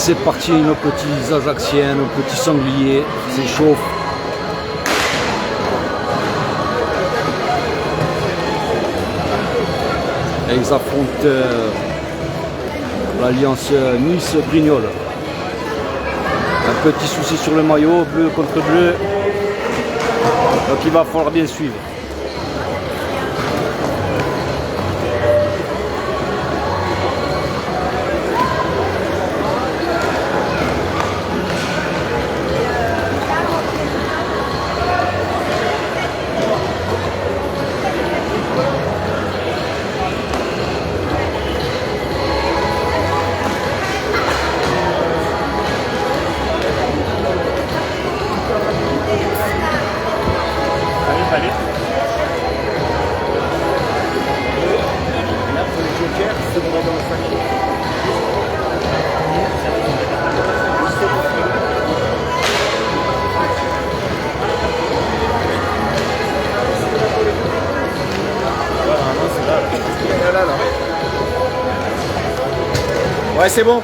c'est parti, nos petits Ajaxiens, nos petits sangliers, c'est chaud. Et ils affrontent l'alliance Nice-Brignoles. Un petit souci sur le maillot, bleu contre bleu. Donc il va falloir bien suivre. Ouais, c'est bon.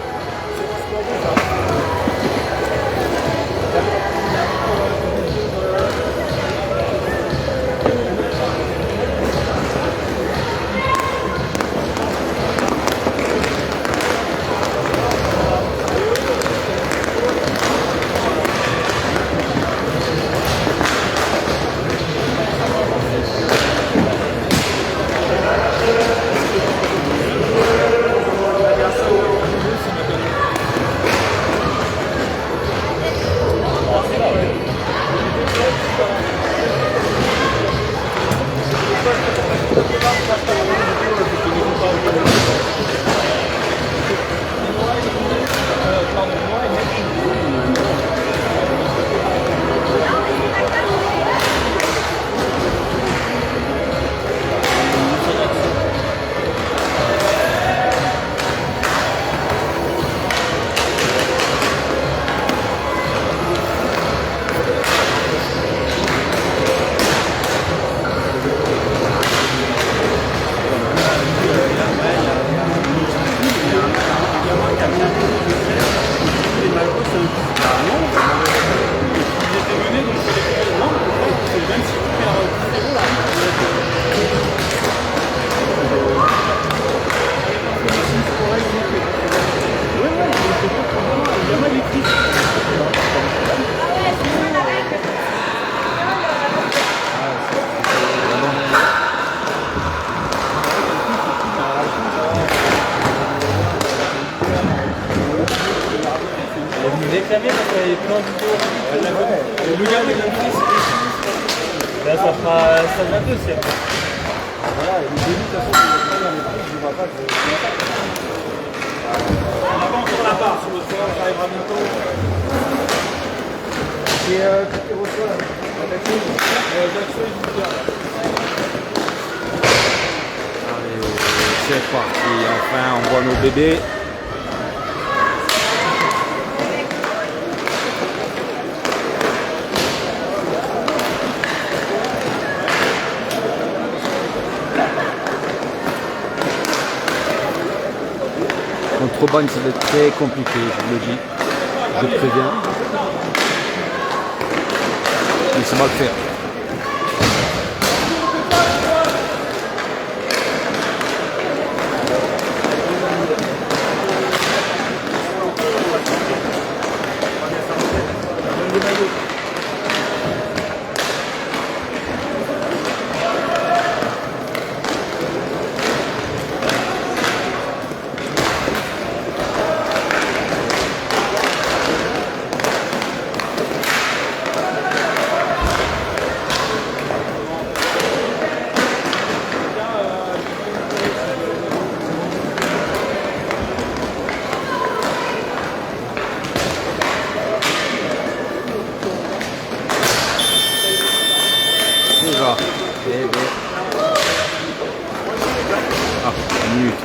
Là, ça fera ça bientôt, c'est. Voilà, et le début, de toute façon, je ne vois pas que. On n'a pas encore la part sur le soir, ça arrivera bientôt. C'est qui reçoit là? Allez, c'est parti, enfin on voit nos bébés. Contre Bagne, ça va être très compliqué, je vous le dis. Je préviens. Mais ça va le faire. Déjà, ah, une minute.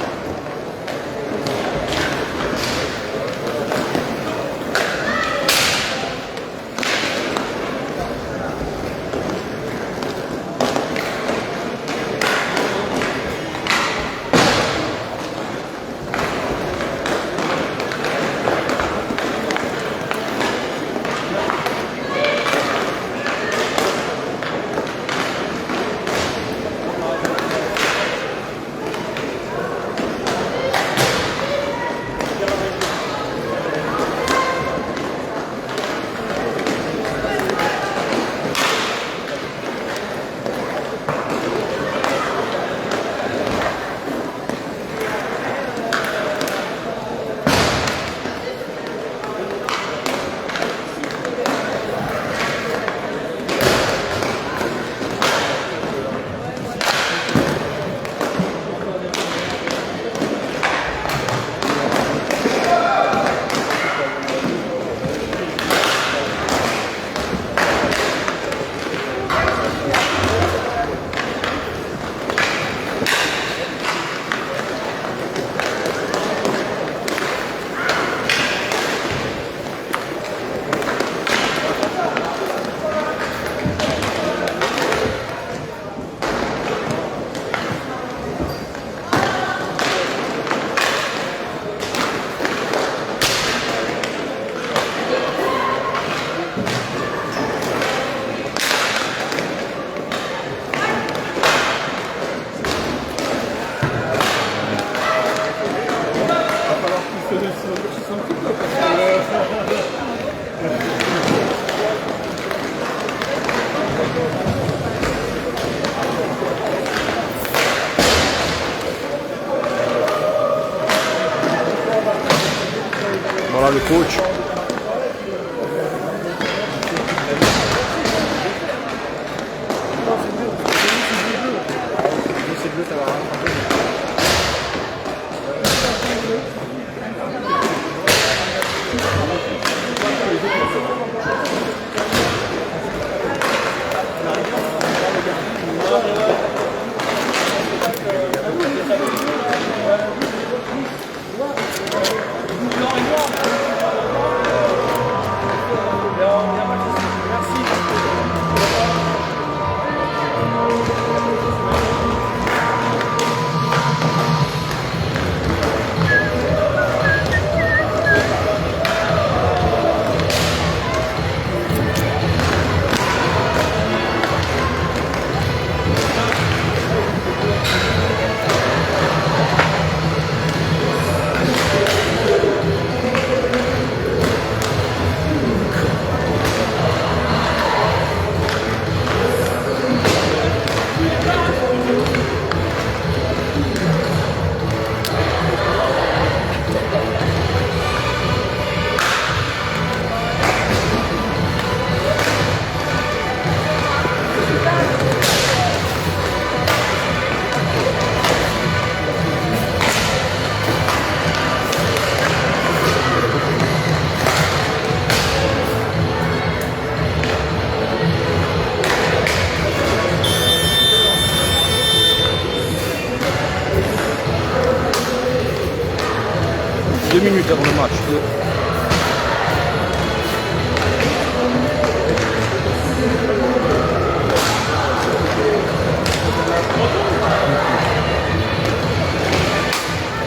Voilà le coach. C'est bleu, ça va rattraper. Deux minutes avant le match.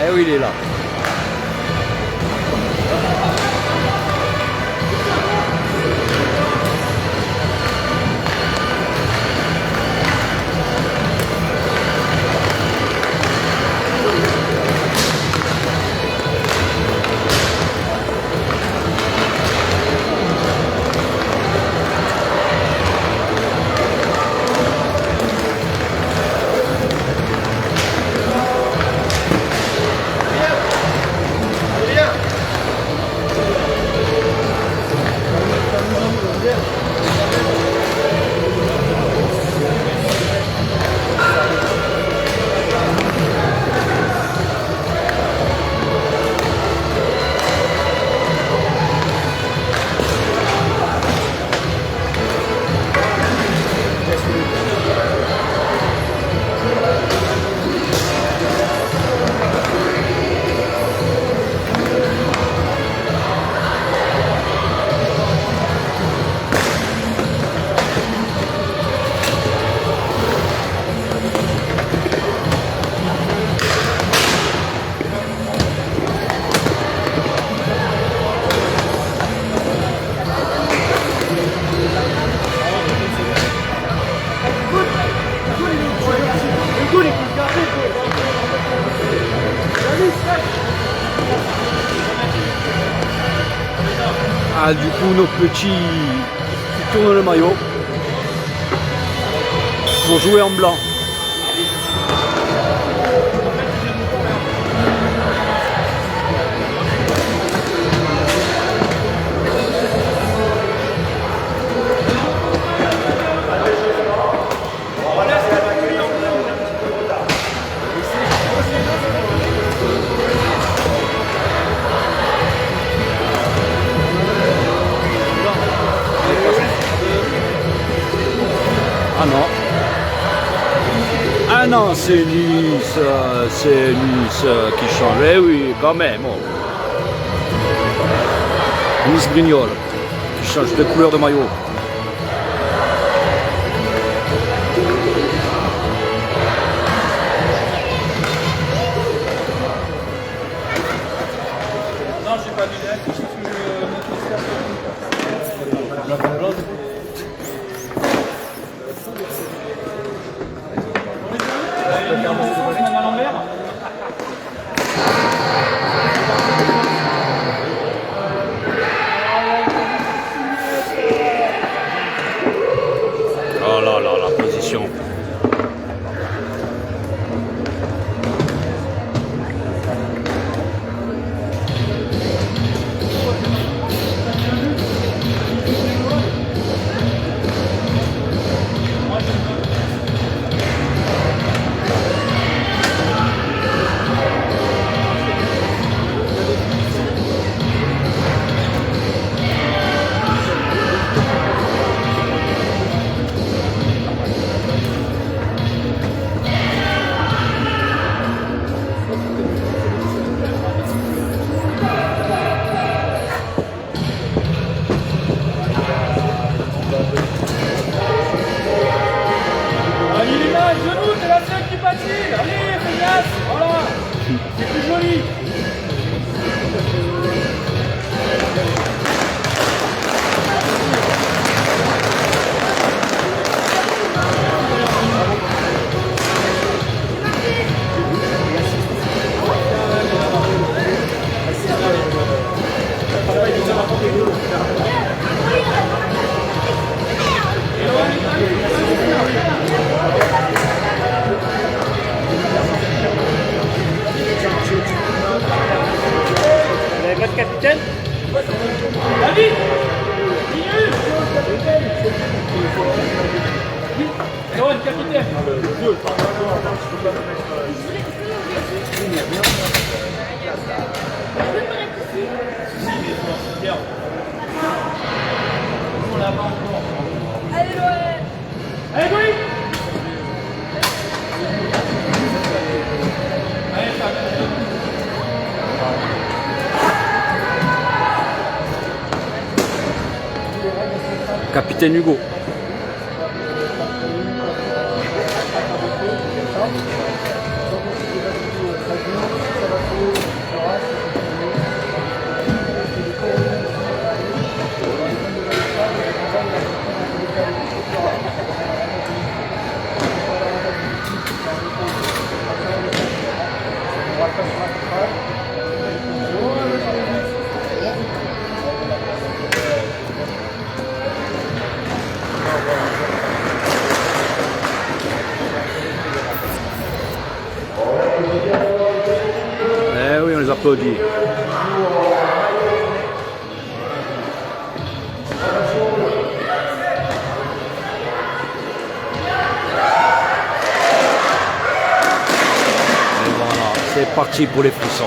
Eh oui, il est là. Ah, du coup, nos petits qui tournent le maillot pour jouer en blanc. Ah non. Ah non, c'est Nice qui change. Eh oui, quand même. Oh. Nice Brignoles qui change de couleur de maillot. Non, j'ai pas mis la fiche parce que même à l'envers. Oh là là, la position. le genou, c'est la seule qui patine. Allez, fais gaffe. Voilà. C'est plus joli. Votre capitaine? David. Minute. Johan, capitaine. Allez, oui. Allez, ça. Capitaine Hugo. Eh oui, on les applaudit. Et voilà, c'est parti pour les frissons.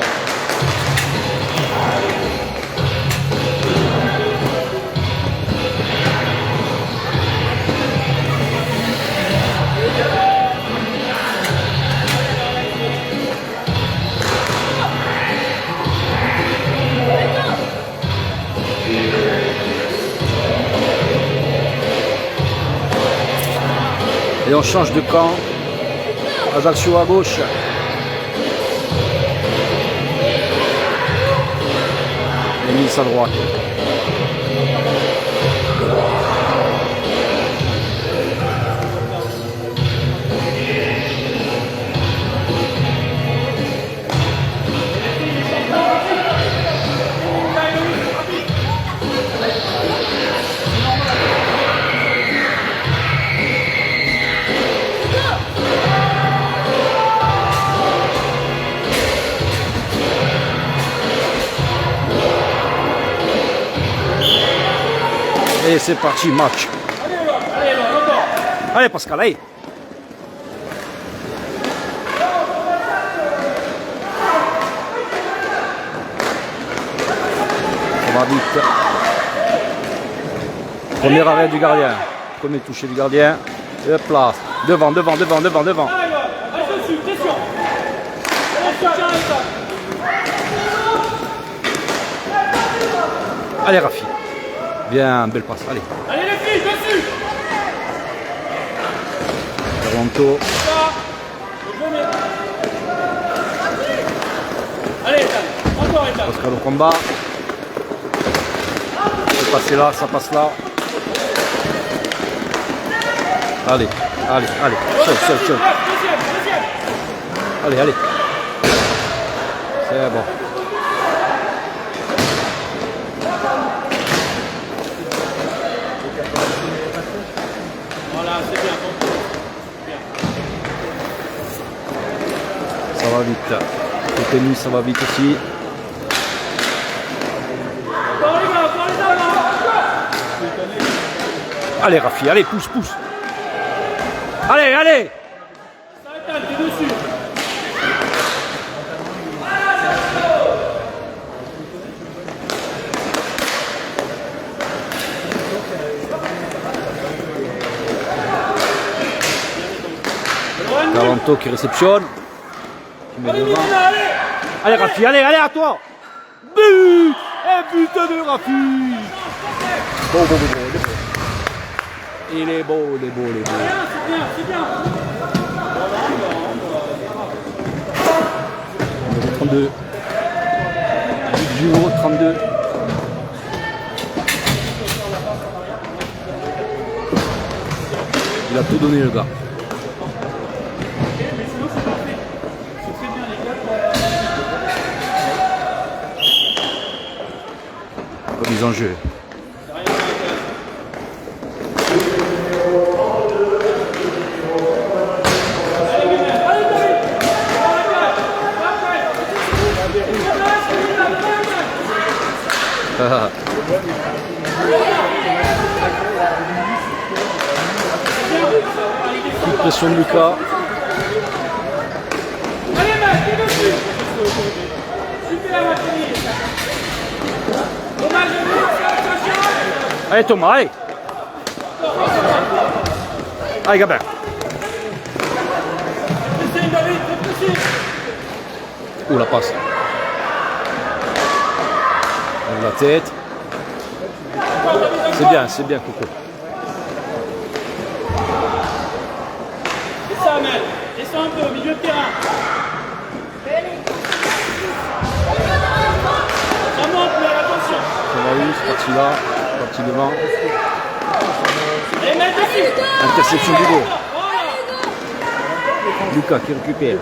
Et on change de camp. Ajaccio à gauche. Et Nice à droite. Et c'est parti, match. Allez Pascal, allez. On va vite. Premier arrêt du gardien. Premier touché du gardien. Et hop là. Devant. Allez, dessus, pression. Allez Rafi. Bien, belle passe. Allez. Allez les filles, dessus. Toronto. Allez, Ethan. Encore Ethan. Pascal au combat. C'est passé là, ça passe là. Allez. Seul. Deuxième. Allez. C'est bon. Voilà, c'est bien. Ça va vite. Côté Nice, ça va vite aussi. Encore les gars, là. Allez Rafi, allez, pousse. Allez. Ça, Ethan, t'es dessus. Toronto qui réceptionne. Qui met devant. Allez Rafi, allez à toi. But. But de Rafi. Bon. Il est beau. C'est bien. 32. Du duo, 32. Il a tout donné le gars. Remise en jeu. Toute pression de Lucas. Allez, mec, t'es dessus. Super la matinée. Dommage, attention. Allez Thomas, allez. Allez Gabin. Essaye David, c'est possible. Oh la passe. Lève la tête. C'est bien Coco. C'est ça, mec. Descends un peu au milieu de terrain. Ça monte, mais attention. Thomas, c'est parti là, parti devant. Allez, mec, dessus. Interception du dos. Voilà. Lucas qui récupère.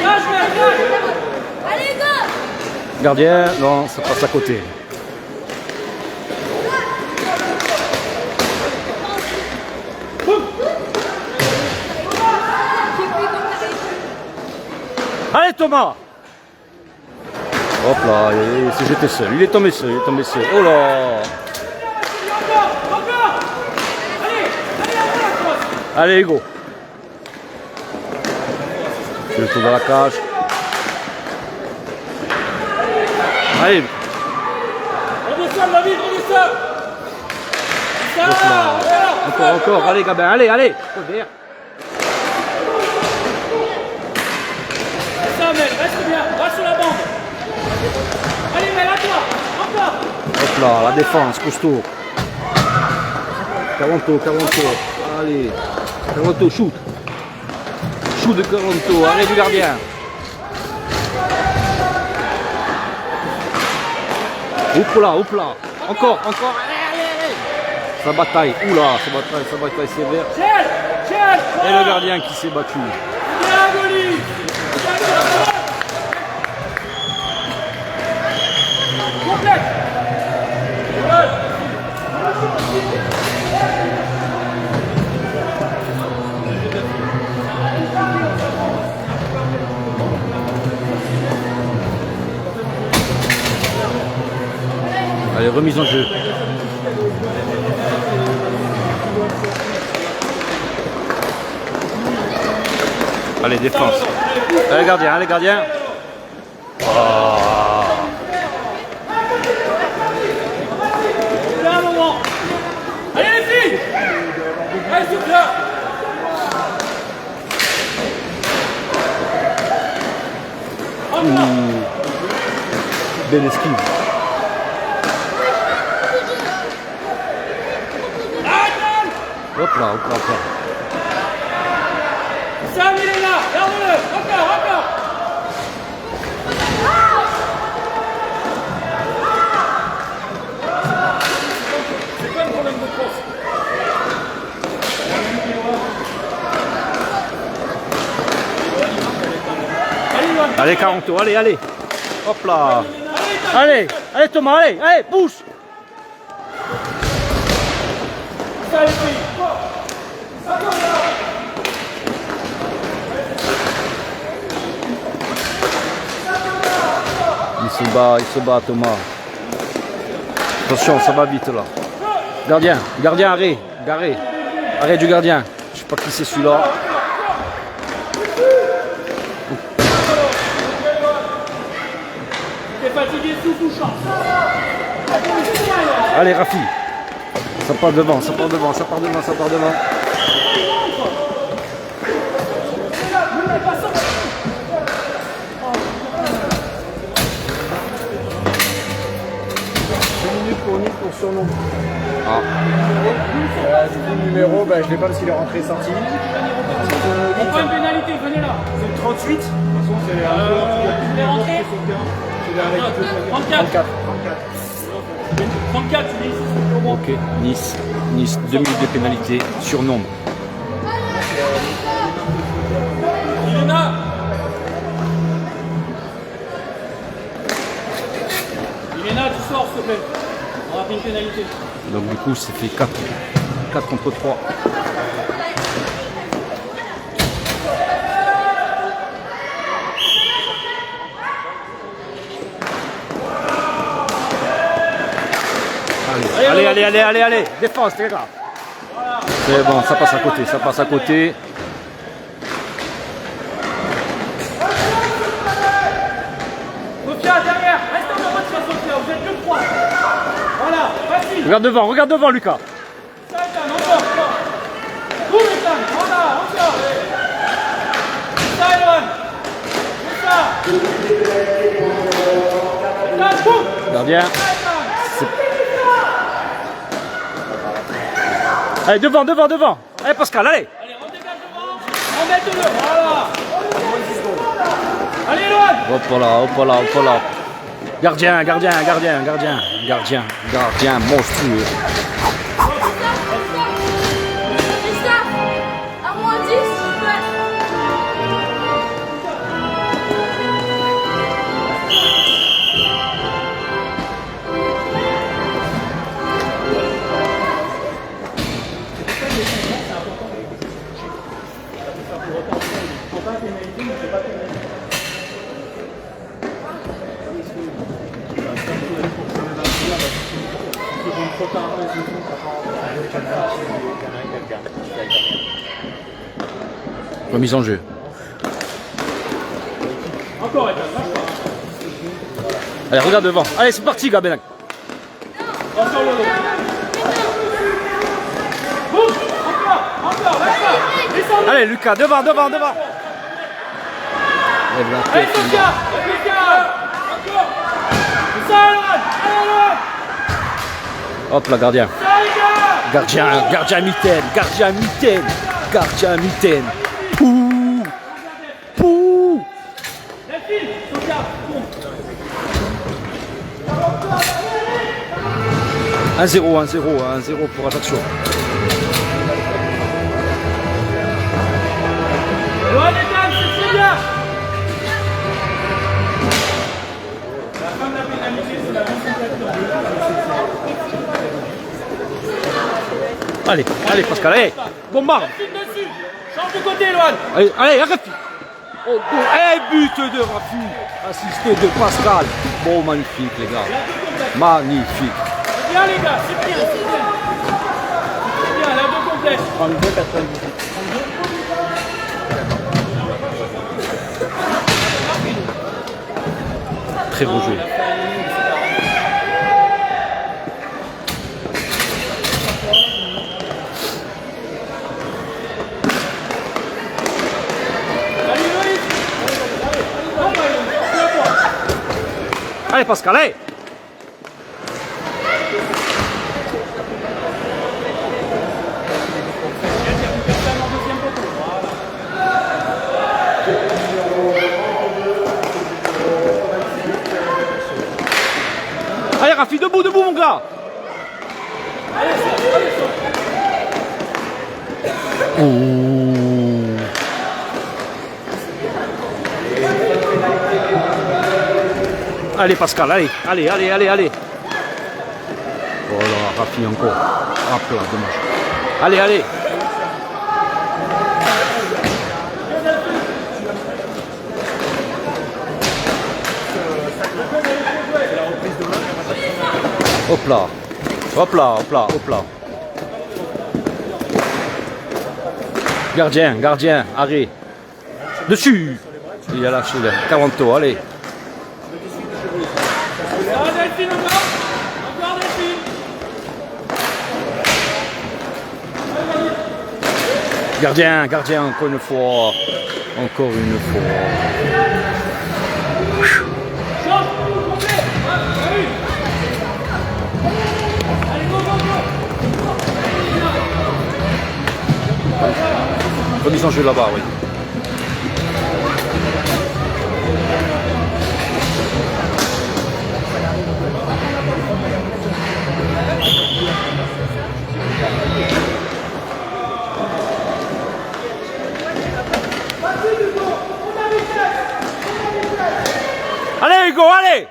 Lâche, mec, lâche. Allez, go! Gardien, non, ça passe à côté. Allez Thomas. Hop là, il s'est jeté seul, il est tombé seul, Oh là. Encore. Allez, Allez Hugo. C'est le tour de la cage. Allez. redescends, David, redescends. Ça, Hop là. voilà. Encore, allez Gabin, allez. Derrière. Ça, mec, reste bien, va sur la bande. Allez, mec, à toi, encore. Hop là, la défense, costaud. Caronto. Allez. Caronto, shoot. Shoot de Caronto, arrêt du gardien. Hop là. Encore. Allez. Sa bataille, sa bataille sévère. Gel, Et le gardien qui s'est battu. bien, Goli. Complète. Allez, remise en jeu. Allez, défense. Allez, gardien. Un moment. Allez, les filles. Allez, souffle là. Belle esquive. Hop là. Sam, il est là. Garde-le. Encore. C'est quoi le problème de course? Allez, Yoann. Allez, Caronto, allez. Hop là. Allez, Thomas, allez, bouge. Ça, les filles. Il se bat, Thomas. Attention, ça va vite là. Gardien, arrêt. Arrêt du gardien. Je sais pas qui c'est celui-là. T'es fatigué, souffle ou chante. Allez, Rafi. Ça part devant. Pour surnom. Ah. Du coup, le numéro, je ne l'ai pas parce qu'il est rentré et sorti. On prend une pénalité, venez là. C'est 38. De toute façon, c'est un Vous voulez rentrer? peu. 34. 34, tu dis. Ok, Nice, 2 minutes de pénalité sur nombre. Ilena. Ilena, tu sors s'il te plaît. On va faire une pénalité. Donc du coup, ça fait 4 contre 3. Allez, défense, c'est grave. C'est bon, ça passe à côté. Sofia, derrière. Reste en droite sur Sofia. Vous êtes 2-3. Voilà, facile. Regarde devant, Lucas. Ça, Ethan, encore. Boum, Ethan. Voilà, encore. Ça, Eloane. Ça. Ethan, boum. Gardien. Ça, Ethan. Allez, devant. Allez, Pascal, allez. Allez, on dégage devant. On met le. Voilà. Allez, Eloane. Hop là. Gardien monstrueux. Christophe, à moins 10, s'il te plaît. Remise en jeu. Encore, Ethan. Lâche pas. Allez, regarde devant. Allez, c'est parti, Gabin. Encore le dos. Boum. Encore. Lâche pas. Descends. Allez, Lucas, devant. Lève la Allez, tête. Sofia. Encore. Ça, Eloane. Allez, Eloane. Hop là, gardien. Ça, les gars. Gardien mitaine. Pouh. Delphine. Sofia. Boum. 1-0 pour Ajaccio. Eloane, Ethan, c'est très bien. La fin de la pénalité, c'est la Allez, Pascal, allez. Bombarde. Delphine dessus. Change de côté, Eloane. Allez, arrête. Oh, but de Rafi. Assisté de Pascal. Bon, magnifique, les gars. Magnifique. C'est bien, les gars. C'est bien. C'est bien, la deux complète. 32-98. Très beau jeu. Allez, Pascal, allez. Allez, Rafi, debout, mon gars. Ouh. Allez, Pascal, allez. Oh là, Rafi encore. Hop là, dommage. Allez. Hop là. Gardien, arrêt. Dessus. Il a lâché le Caranto, allez. Delphine, encore Delphine. Gardien, encore une fois. Change, complet. Allez, go. Comme ils ont joué là-bas, oui. Allez Hugo, allez!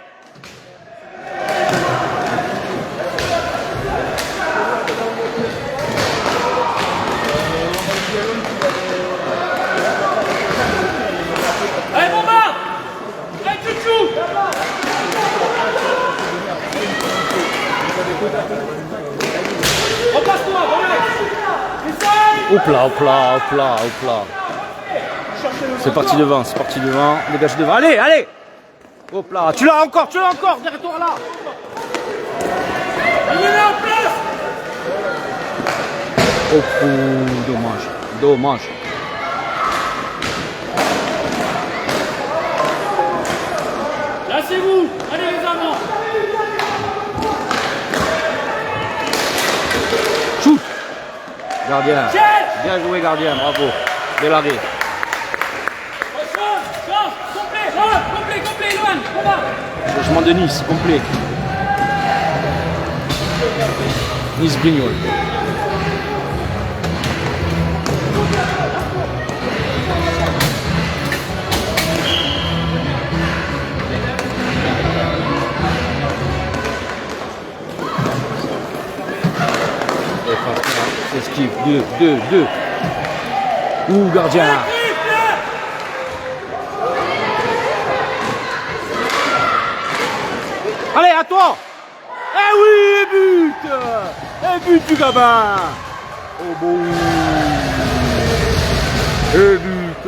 Allez, bombarde! Allez, chouchou! Repasse-toi, relax! Essaye! Hop là, hop là, hop là, hop là. C'est parti devant, dégage devant, allez, allez! Hop là, tu l'as encore, derrière toi là! Il est en place! Oh, dommage. Là, c'est vous! Allez, les amants! Shoot! Gardien. Tiens! Bien joué gardien, bravo. Bel arrêt. Change! Complet, Loan! Combat! Changement de Nice, complet. Nice Brignol. C'est esquive. 2. Ouh, gardien. Allez, à toi. Eh oui, but du gamin. Oh bon. Et but.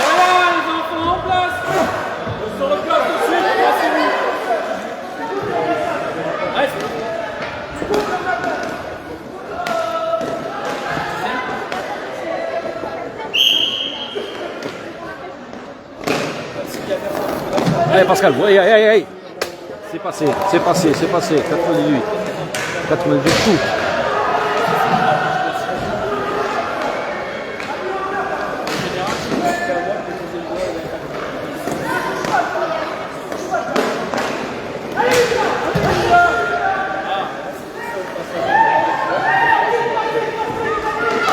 Voilà, les enfants en place! Sur le bloc tout de suite, placez-vous! Reste! Allez Pascal, allez. C'est passé. 98. 98 tout.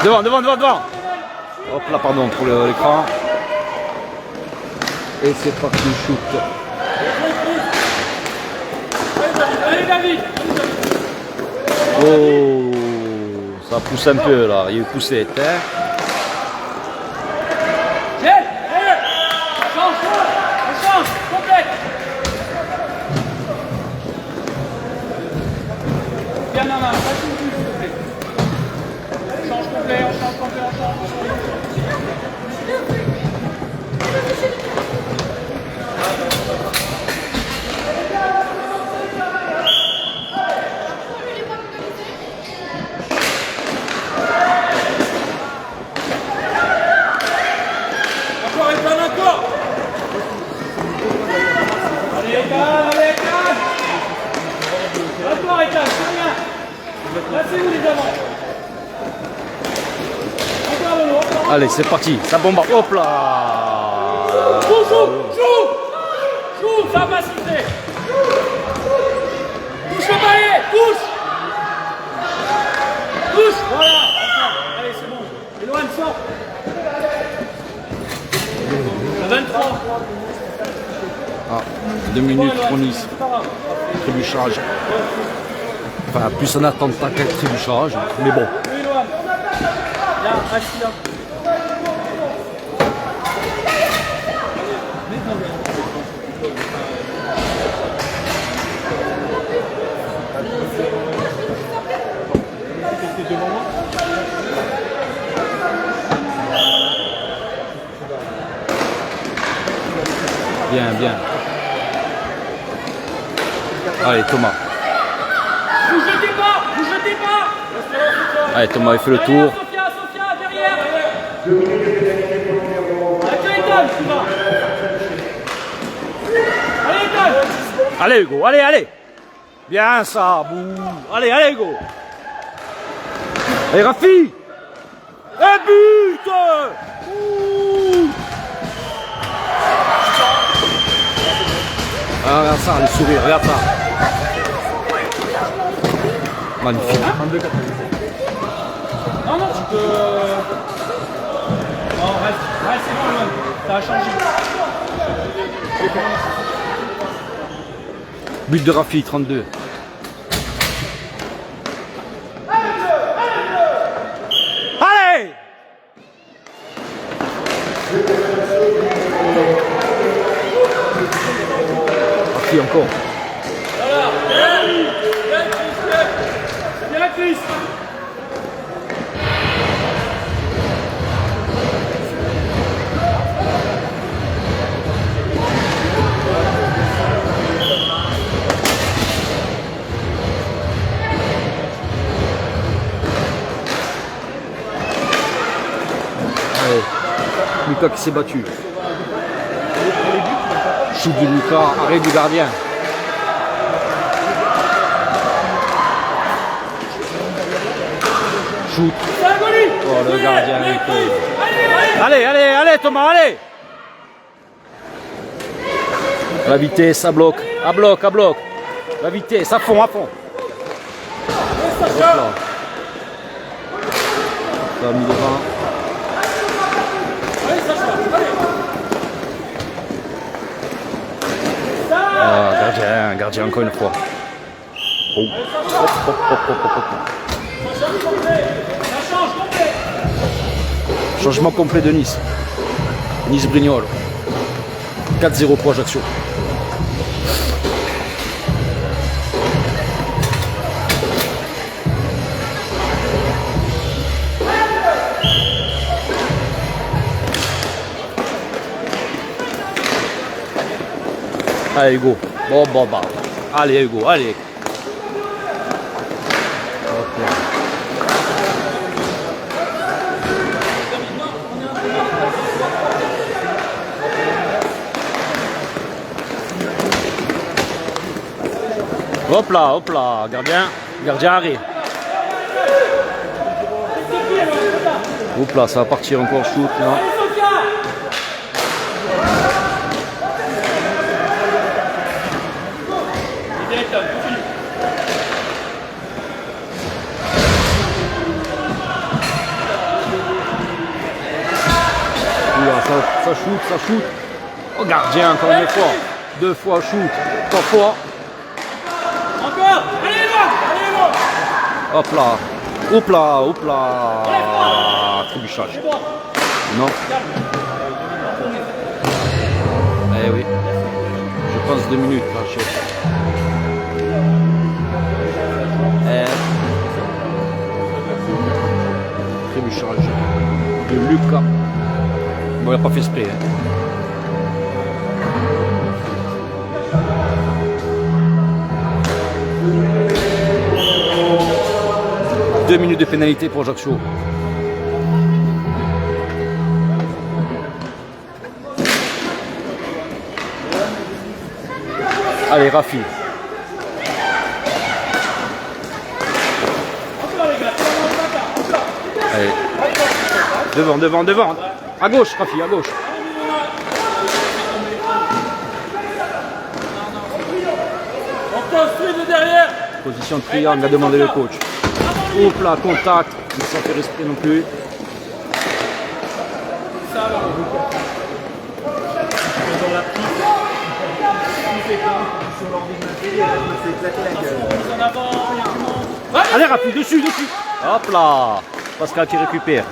Devant. Hop là, pardon, pour l'écran. Et c'est parti, shoot. Allez, David! Oh, ça pousse un peu là, il y a eu poussette. Hein. Gel! Allez! Change! Complète! Bien en main, pas tout s'il vous plaît. Change complet, on change. Encore! Allez, Ethan! Encore, Ethan, c'est rien! Là, c'est où les amants? Encore le long, Allez, c'est parti, ça bombarde. Hop là. Joue, ça va passer! Touche le balai! Touche! Voilà! Allez, c'est bon. Éloigne, sort! 23. Ah, 2 minutes pour Nice. Trébuchage. Enfin, plus un attentat qu'un trébuchage. Mais bon. Oui, Loan. Là, assis là. Bien. Allez, Thomas. Vous jetez pas. Allez, Thomas, il fait le tour. Sophia, derrière. Accueille Ethan, tu vas. Allez, Ethan. Allez, Hugo, allez. Bien ça, bouh. Allez, Hugo. Allez, Rafi! Et but! Ouh. Ah, regarde ça, les sourires, regarde ça. Magnifique. 32,97. Non, non, tu peux. Non, reste, c'est bon, Loan. Ça a changé. But de Rafi, 32. Allez! Rafi encore. Voilà, bien, Chris. Allez. Lucas qui s'est battu. Shoot de Lucas, arrêt du gardien. Shoot. Oh, le gardien. Allez, allez, allez Thomas, allez. La vitesse, à bloc, à bloc, à bloc. La vitesse, à fond, à fond. Hop là. Ça a mis devant. Ah, gardien encore une fois. Oh. Hop, hop, hop, hop, hop, hop. Changement complet de Nice. Nice-Brignoles. 4-0 pour Ajaccio. Allez Hugo. Bon. Allez Hugo, allez. Hop là. Hop là, gardien arrêt. Hop là, ça va partir encore shoot, non? Ça shoot. Oh, gardien, encore une fois. 2 fois shoot. 3 fois. Encore. Allez, là. Hop là. Trébuchage. Non. Eh oui. Je pense 2 minutes, là, chef. Trébuchage de Lucas. Bon, il n'a pas fait esprit. Hein. Deux minutes de pénalité pour Ajaccio. Allez, Rafi. Allez. Devant. À gauche, Rafi, à gauche. On construit de derrière. Position de triangle, a demandé le coach. Hop là, contact. Il ne s'en fait respirer non plus. Allez, Rafi, dessus. Hop là. Pascal qui récupère.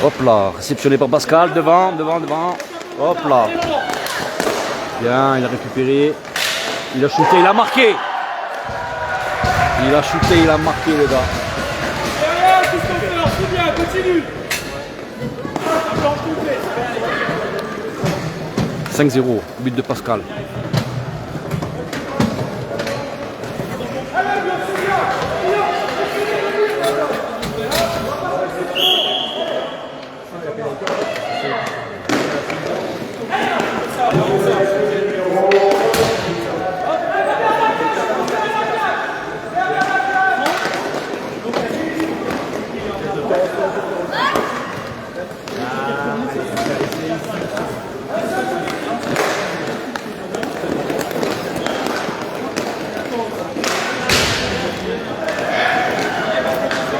Hop là, réceptionné par Pascal, devant. Hop là. Bien, il a récupéré. Il a shooté, il a marqué. Il a shooté, il a marqué le gars. Derrière, tout ce qu'on fait, c'est bien, continue. 5-0, but de Pascal.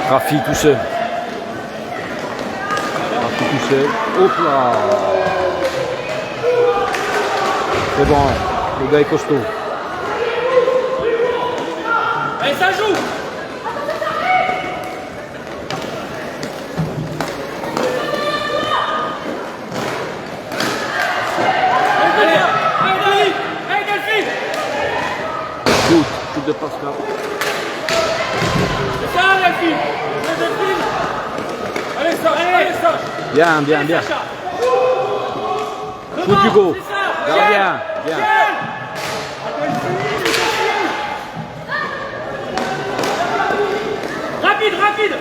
Rafi tout seul. Rafi tout seul. Hop là. C'est bon, le gars est costaud. Allez, ça joue. Allez, Delphine. Shoot de Pascal. C'est ça, Delphine. Delphine. Allez, ça, allez, ça. Bien, bien, bien. Shoot Hugo. Gardien, bien. Rapide, rapide.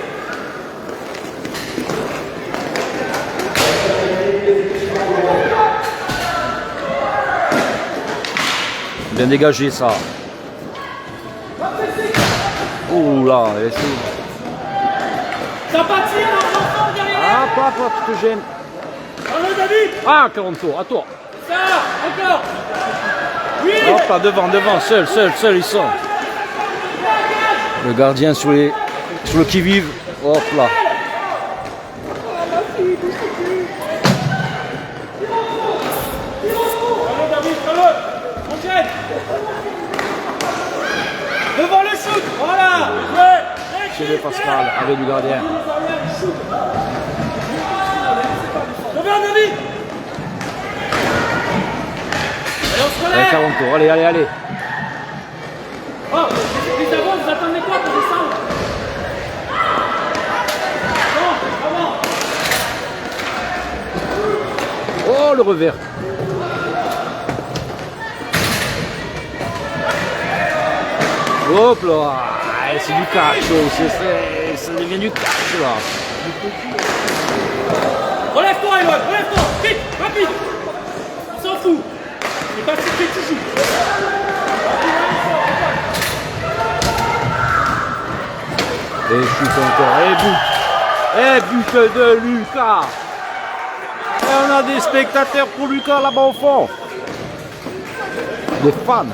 Bien dégagé ça. Ouh là, elle est chaude. Ça patine, l'enfant derrière. Ah, papa, tu te gênes. Allez, David. Ah, 40 tours, à toi. Ça, encore. Oui. Hop là, devant, seul, il sort. Le gardien sur le qui-vive. Hop là. Allez, David, fais-le. Enchaîne. Devant le shoot. Voilà. Chez le Pascal, avec du gardien. Devant, David. Allez, on se Allez, relève. 40 tours, allez, allez, allez. Oh, les avants, vous attendez quoi pour descendre? Bon, avant. Oh, le revers. Hop là. Ah, c'est du catch, ça devient du catch là. Relève-toi, Eloi, relève-toi. Vite, rapide. On s'en fout. C'est pas ce que tu joues. Et chute encore, et but de Lucas. Et on a des spectateurs pour Lucas là-bas au fond. Des fans.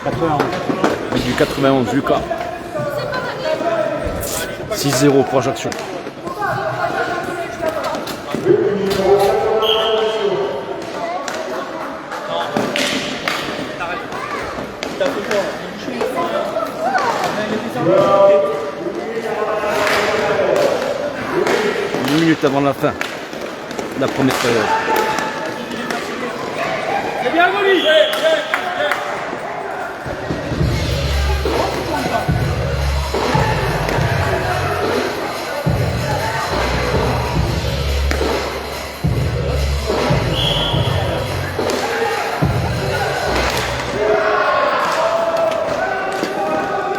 91. Avec du 91, Lucas. 6-0 pour Ajaccio. Une minute avant la fin de la première période. C'est bien, Goli.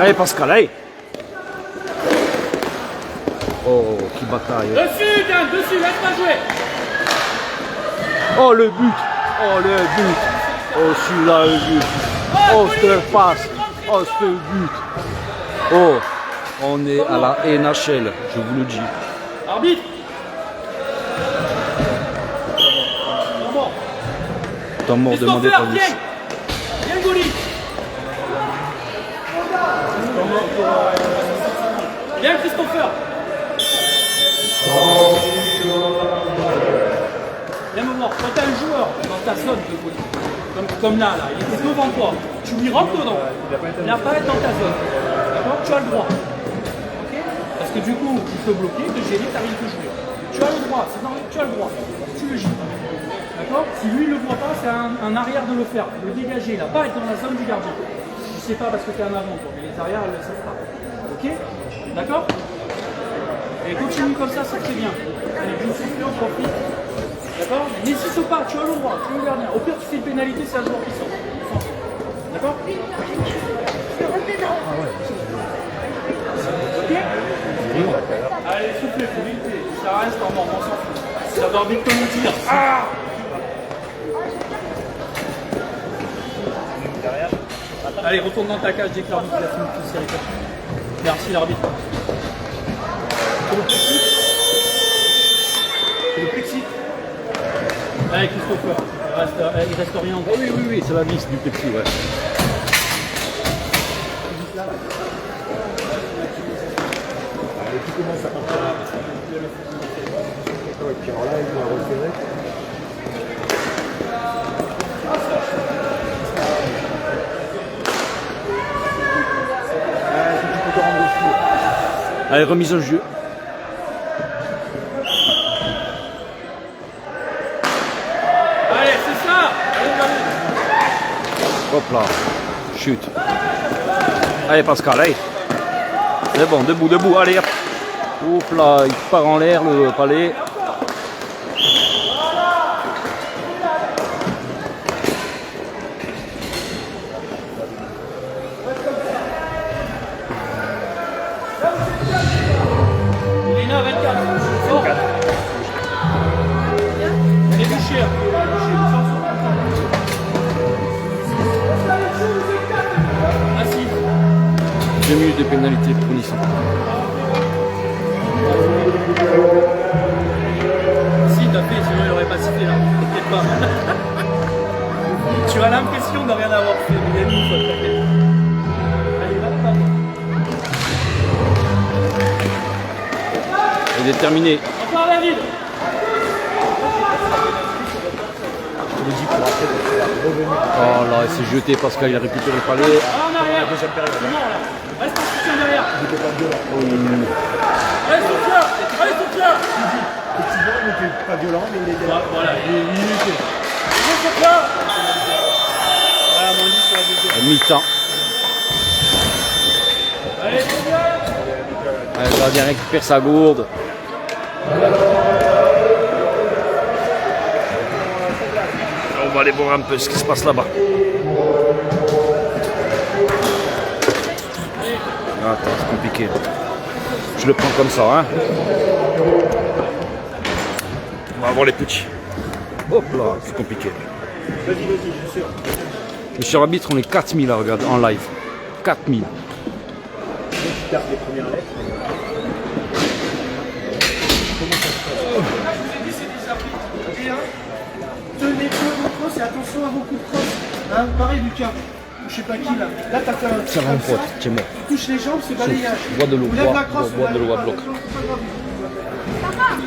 Allez Pascal, allez. Oh, qui bataille. Dessus, Diane, dessus, laisse pas jouer. Oh le but. Oh le but. Oh celui-là le but. Oh cette passe. Oh ce but. Oh, on est à la NHL, je vous le dis. Arbitre. Temps mort demandé par Christopher, Nice. viens. Viens, Goli. Viens, Christopher. Viens me voir. Quand tu as un joueur dans ta zone de Goli, comme là, il était devant toi, tu lui rentres dedans. Il n'a pas à être dans ta zone. D'accord? Tu as le droit. Ok? Parce que du coup, il peut bloquer, te gêner, tu arrives à jouer. Tu as le droit. Tu as le droit. Tu le gîtes. D'accord? Si lui ne le voit pas, c'est un arrière de le faire. Le dégager, il n'a pas à être dans la zone du gardien. Je sais pas parce que tu es en avant, toi, mais les arrières, elles ne le savent pas. Ok? D'accord? Et continue comme ça, c'est très bien. Allez, je sais plus, on profite. D'accord? Mais n'hésite pas, tu as le droit, tu es le gardien. Au pire, tu fais une pénalité, c'est un joueur qui sort. D'accord? Ok? Allez, soufflez, faut éviter. Ça reste en mort, on s'en fout. Ça doit vite comme dire. Ah! Allez, retourne dans ta cage dès que l'arbitre a fini de tirer. Merci l'arbitre. C'est le plexi. C'est le plexi. Allez, Christopher. Il reste rien en Oui, c'est la vis du petit, ouais. commences à partir. Et puis alors là, il m'a repéré. Tu peux te rendre dessus. Allez, remise en jeu. Allez, c'est ça. Allez, allez. Hop là. Chute. Allez, Pascal, allez. C'est bon, debout, debout, allez. Hop. Hop là, il part en l'air le palais. Elena, 24. Fort. Elle est bouchée. Assis. 2 minutes de pénalité pour Nissan. Si, t'as fait, sinon il aurait pas sifflé là. T'inquiète pas. Tu as l'impression de rien avoir fait, mais il y a une fois, t'inquiète. Allez, va. Il est terminé. Encore David. Je te le dis pour après, parce qu'il va revenir. Oh là, il s'est jeté, Pascal, il a récupéré le palais. Ah, en arrière. Deuxième période. C'est mort là. Reste en soutien derrière. J'étais pas violent. Allez, soutien. Allez, soutien. Effectivement, il n'était pas violent, mais il était là. Voilà, il était. Allez, soutien. Voilà, mon 10 sur la deuxième. Mi-temps. Allez, soutien. Allez, le gardien récupère sa gourde. On va aller voir un peu ce qui se passe là-bas. Attends, c'est compliqué. Je le prends comme ça, hein. On va voir les petits. Hop là, c'est compliqué. Vas-y, je suis sûr. Monsieur l'arbitre, on est 4000 à regarder en live. 4000. Tu tapes les premières lettres. Tenez bien vos crosses et attention à vos coups de crosse. Hein, pareil Lucas. Je sais pas qui là. Là t'as fait un. Ça va mon pote, c'est mort. Tu touches les jambes, c'est balayage. Bois de l'eau, Lève bois, la crosse, bois de lève l'eau à pas, bloc. c'est pas grave.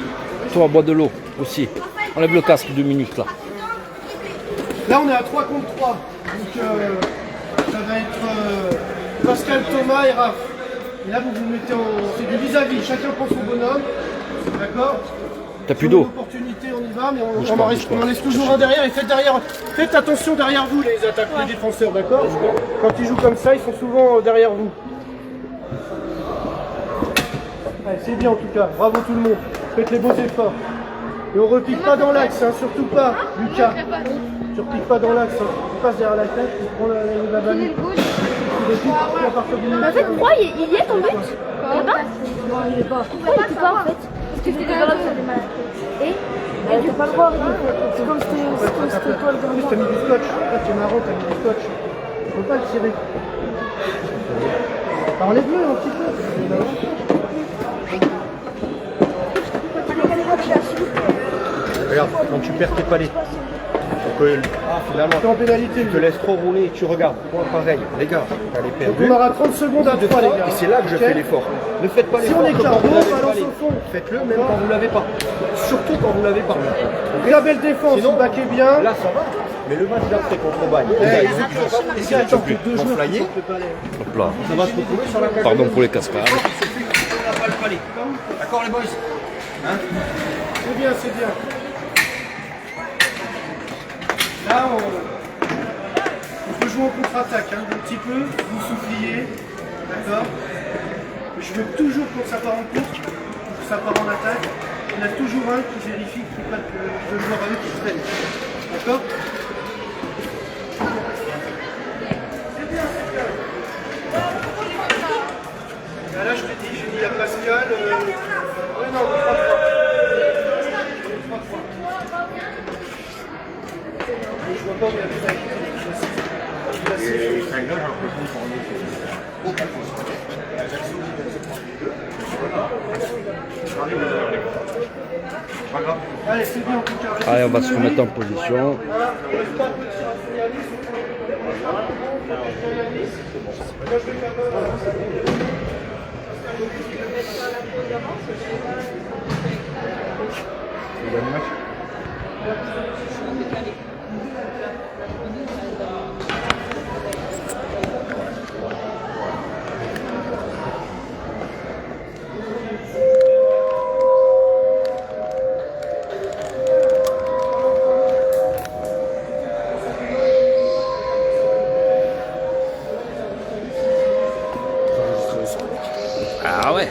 Toi, bois de l'eau aussi. Enlève le casque 2 minutes là. Là on est à 3 contre 3. Donc ça va être Pascal, Thomas et Raph. Et là vous vous mettez en. C'est du vis-à-vis, chacun prend son bonhomme. D'accord? T'as plus Sur d'eau. l'opportunité, on y va, mais Bouge on pas, en bouge pas. laisse toujours un derrière et faites attention derrière vous les attaques, les défenseurs, d'accord? Quand ils jouent comme ça, ils sont souvent derrière vous. Ouais, c'est bien en tout cas, bravo tout le monde, faites les beaux efforts. Et on repique pas dans l'axe, hein, surtout pas, Lucas. Tu repiques pas dans l'axe, hein. Tu passes derrière la tête, tu prends la balle. En fait, pourquoi il y est tombé là-bas? Non, il est pas. Pourquoi il était pas en fait? Parce que j'étais dans l'autre, ça fait mal. Et du coup, pas le droit. C'est comme c'était toi le En plus, t'as mis du scotch, là tu es marrant, t'as mis du scotch. Faut pas le tirer. Enlève-le un petit peu. Regarde, quand tu perds tes palais, finalement, T'es en pénalité. tu te laisses trop rouler, tu regardes. Moi, pareil, les gars, t'as les Donc perdus. on aura 30 secondes à 3 les gars. Et c'est là que je Ok. fais l'effort. Ne faites pas Si l'effort on est que quand carbo, vous l'avez balance pas. au fond. Faites-le même quand vous l'avez pas. Surtout quand vous l'avez pas. Et la belle défense, Sinon, vous baquez bien. Là, ça va. Mais le match d'après contre Baye, Eh, les gars, attends, plus deux vont joueurs flyer. Hop là. Ça va se retrouver sur la cage. Pardon pour les cascades. On n'a pas le palais. D'accord les boys? C'est bien, c'est bien. Là, on peut jouer en contre-attaque, hein, un petit peu, vous souffliez, d'accord? Je veux toujours quand ça part en course, quand ça part en attaque, il y en a toujours un qui vérifie qu'il n'y a pas de joueur à eux qui se traîne. D'accord? C'est bien, c'est bien. Là, je te dis, j'ai dit à Pascal. Ouais, non, on 3-3. Je vois pas où il y avait ça. Allez, c'est bien en tout cas. Allez, on va se remettre en position. Le dernier match. Ah ouais.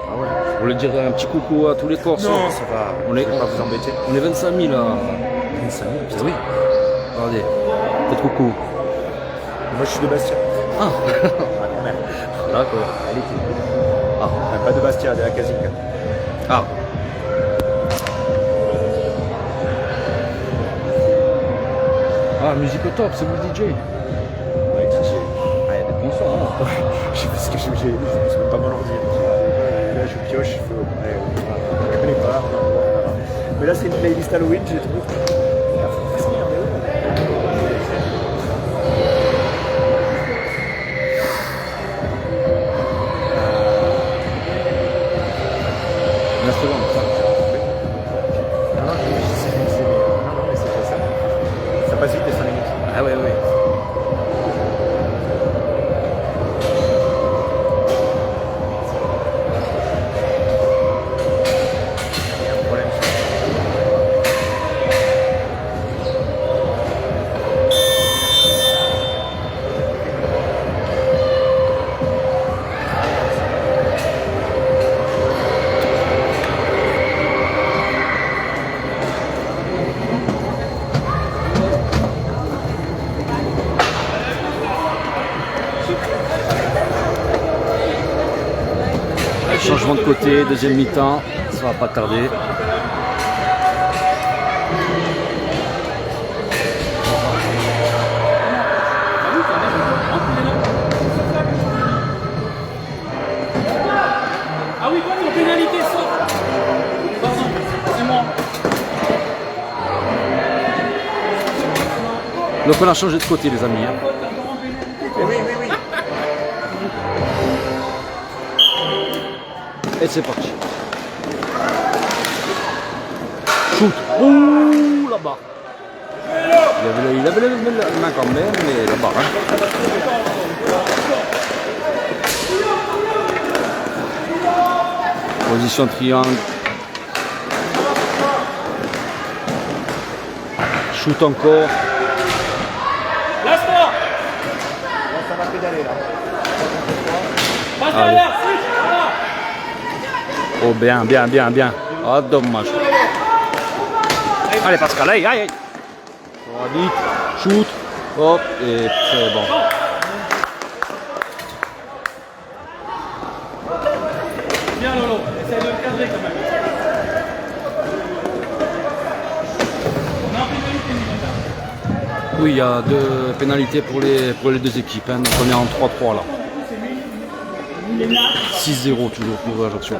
Ah ouais. Vous voulez dire un petit coucou à tous les Corses? Non, ça va. On est- Je vais pas vous embêter. On est 25 000 là. 25 000, Ah oui. Regardez. Faites coucou. Moi, je suis de Bastia. Ah. Ah, quand même. D'accord. Elle était. Ah. Pas de Bastia, de la Casinca. Ah. Ah, musique au top, c'est vous le DJ. Ouais, DJ. Ah, il y a des bons sons. Hein. Je sais pas ce que j'ai. C'est même pas mon ordi. Là, je pioche. Je fais. Ouais, je connais pas. Mais là, c'est une playlist Halloween, j'ai trouvé. Une seconde, ça. Non, mais c'est pas ça. Ça passe vite les 5 minutes. Ah ouais, ouais. Il y a un problème. Changement de côté, deuxième mi-temps, ça va pas tarder. Ah oui, quand ton pénalité sort. Pardon, c'est moi. Donc on a changé de côté les amis. Hein. Oui. Et c'est parti. Shoot. Ouh là-bas. Il avait la main quand même, mais là-bas. Hein. Position triangle. Shoot encore. Laisse-moi. Là, ça va pédaler là. Passe Allez. derrière, switch, voilà. Oh bien. Ah dommage. Allez Pascal, aïe. Ça va vite. Shoot. Hop, et c'est bon. Viens Lolo, essaye de le cadrer quand même. On a un pénalité minimum. Oui, il y a deux pénalités pour les deux équipes. Hein. Donc on est en 3-3 là. 6-0 toujours pour Ajaccio.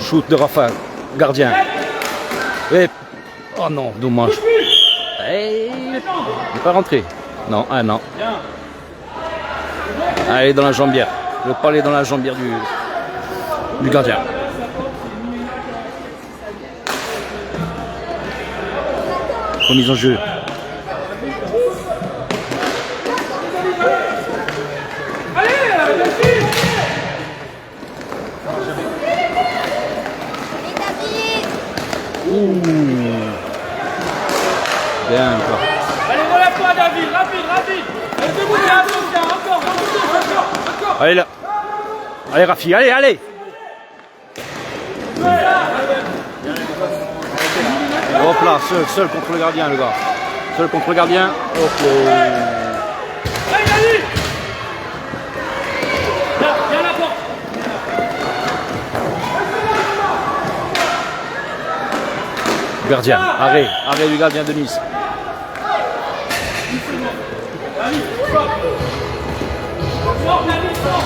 Shoot de Raphaël, gardien. Et... Oh non, dommage. Il n'est pas rentré. Non, ah non. Allez dans la jambière. Le palais dans la jambière du gardien. Remise en jeu. Ouh. Bien quoi. Allez, relève-toi David, rapide. Allez, debout, tiens, encore. Allez là. Allez Rafi, allez. Hop là, seul contre le gardien le gars. Seul contre le gardien. Hop là. Allez, David. Là, viens à la porte. Gardien, arrêt du gardien de Nice. David, sors David, sors.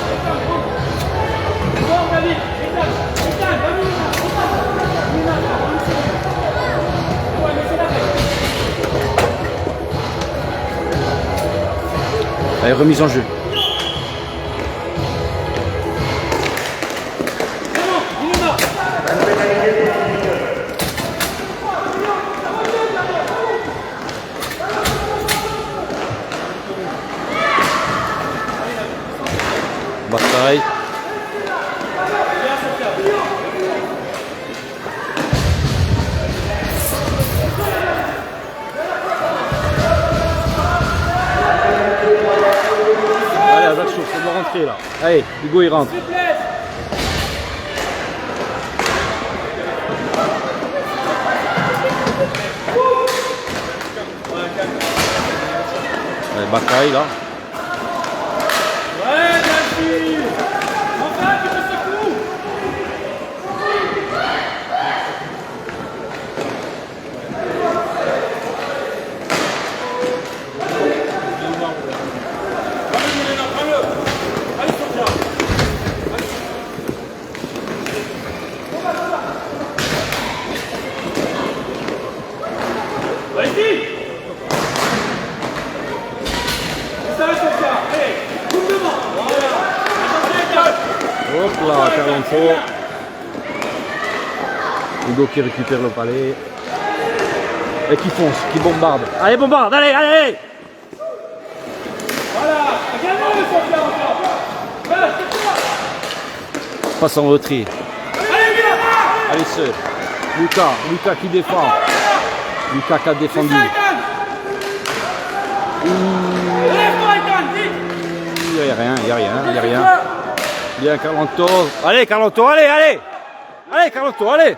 Sors David, éteins, David. Ouais, mais c'est la règle. Allez, remise en jeu. Bataille. Allez, Ajaccio, ça doit rentrer là. Allez, Hugo il rentre. Allez, bataille là. Hop là, Carlonto. Hugo qui récupère le palais. Et qui fonce, qui bombarde. Allez, bombarde, allez, allez, allez. Passe en retrait. Allez, seul. Lucas qui défend. Lucas qui a défendu. Il n'y a rien, il n'y a rien, il n'y a rien. Bien Carlonto. Allez Carlonto, allez, allez. Allez Carlonto, allez.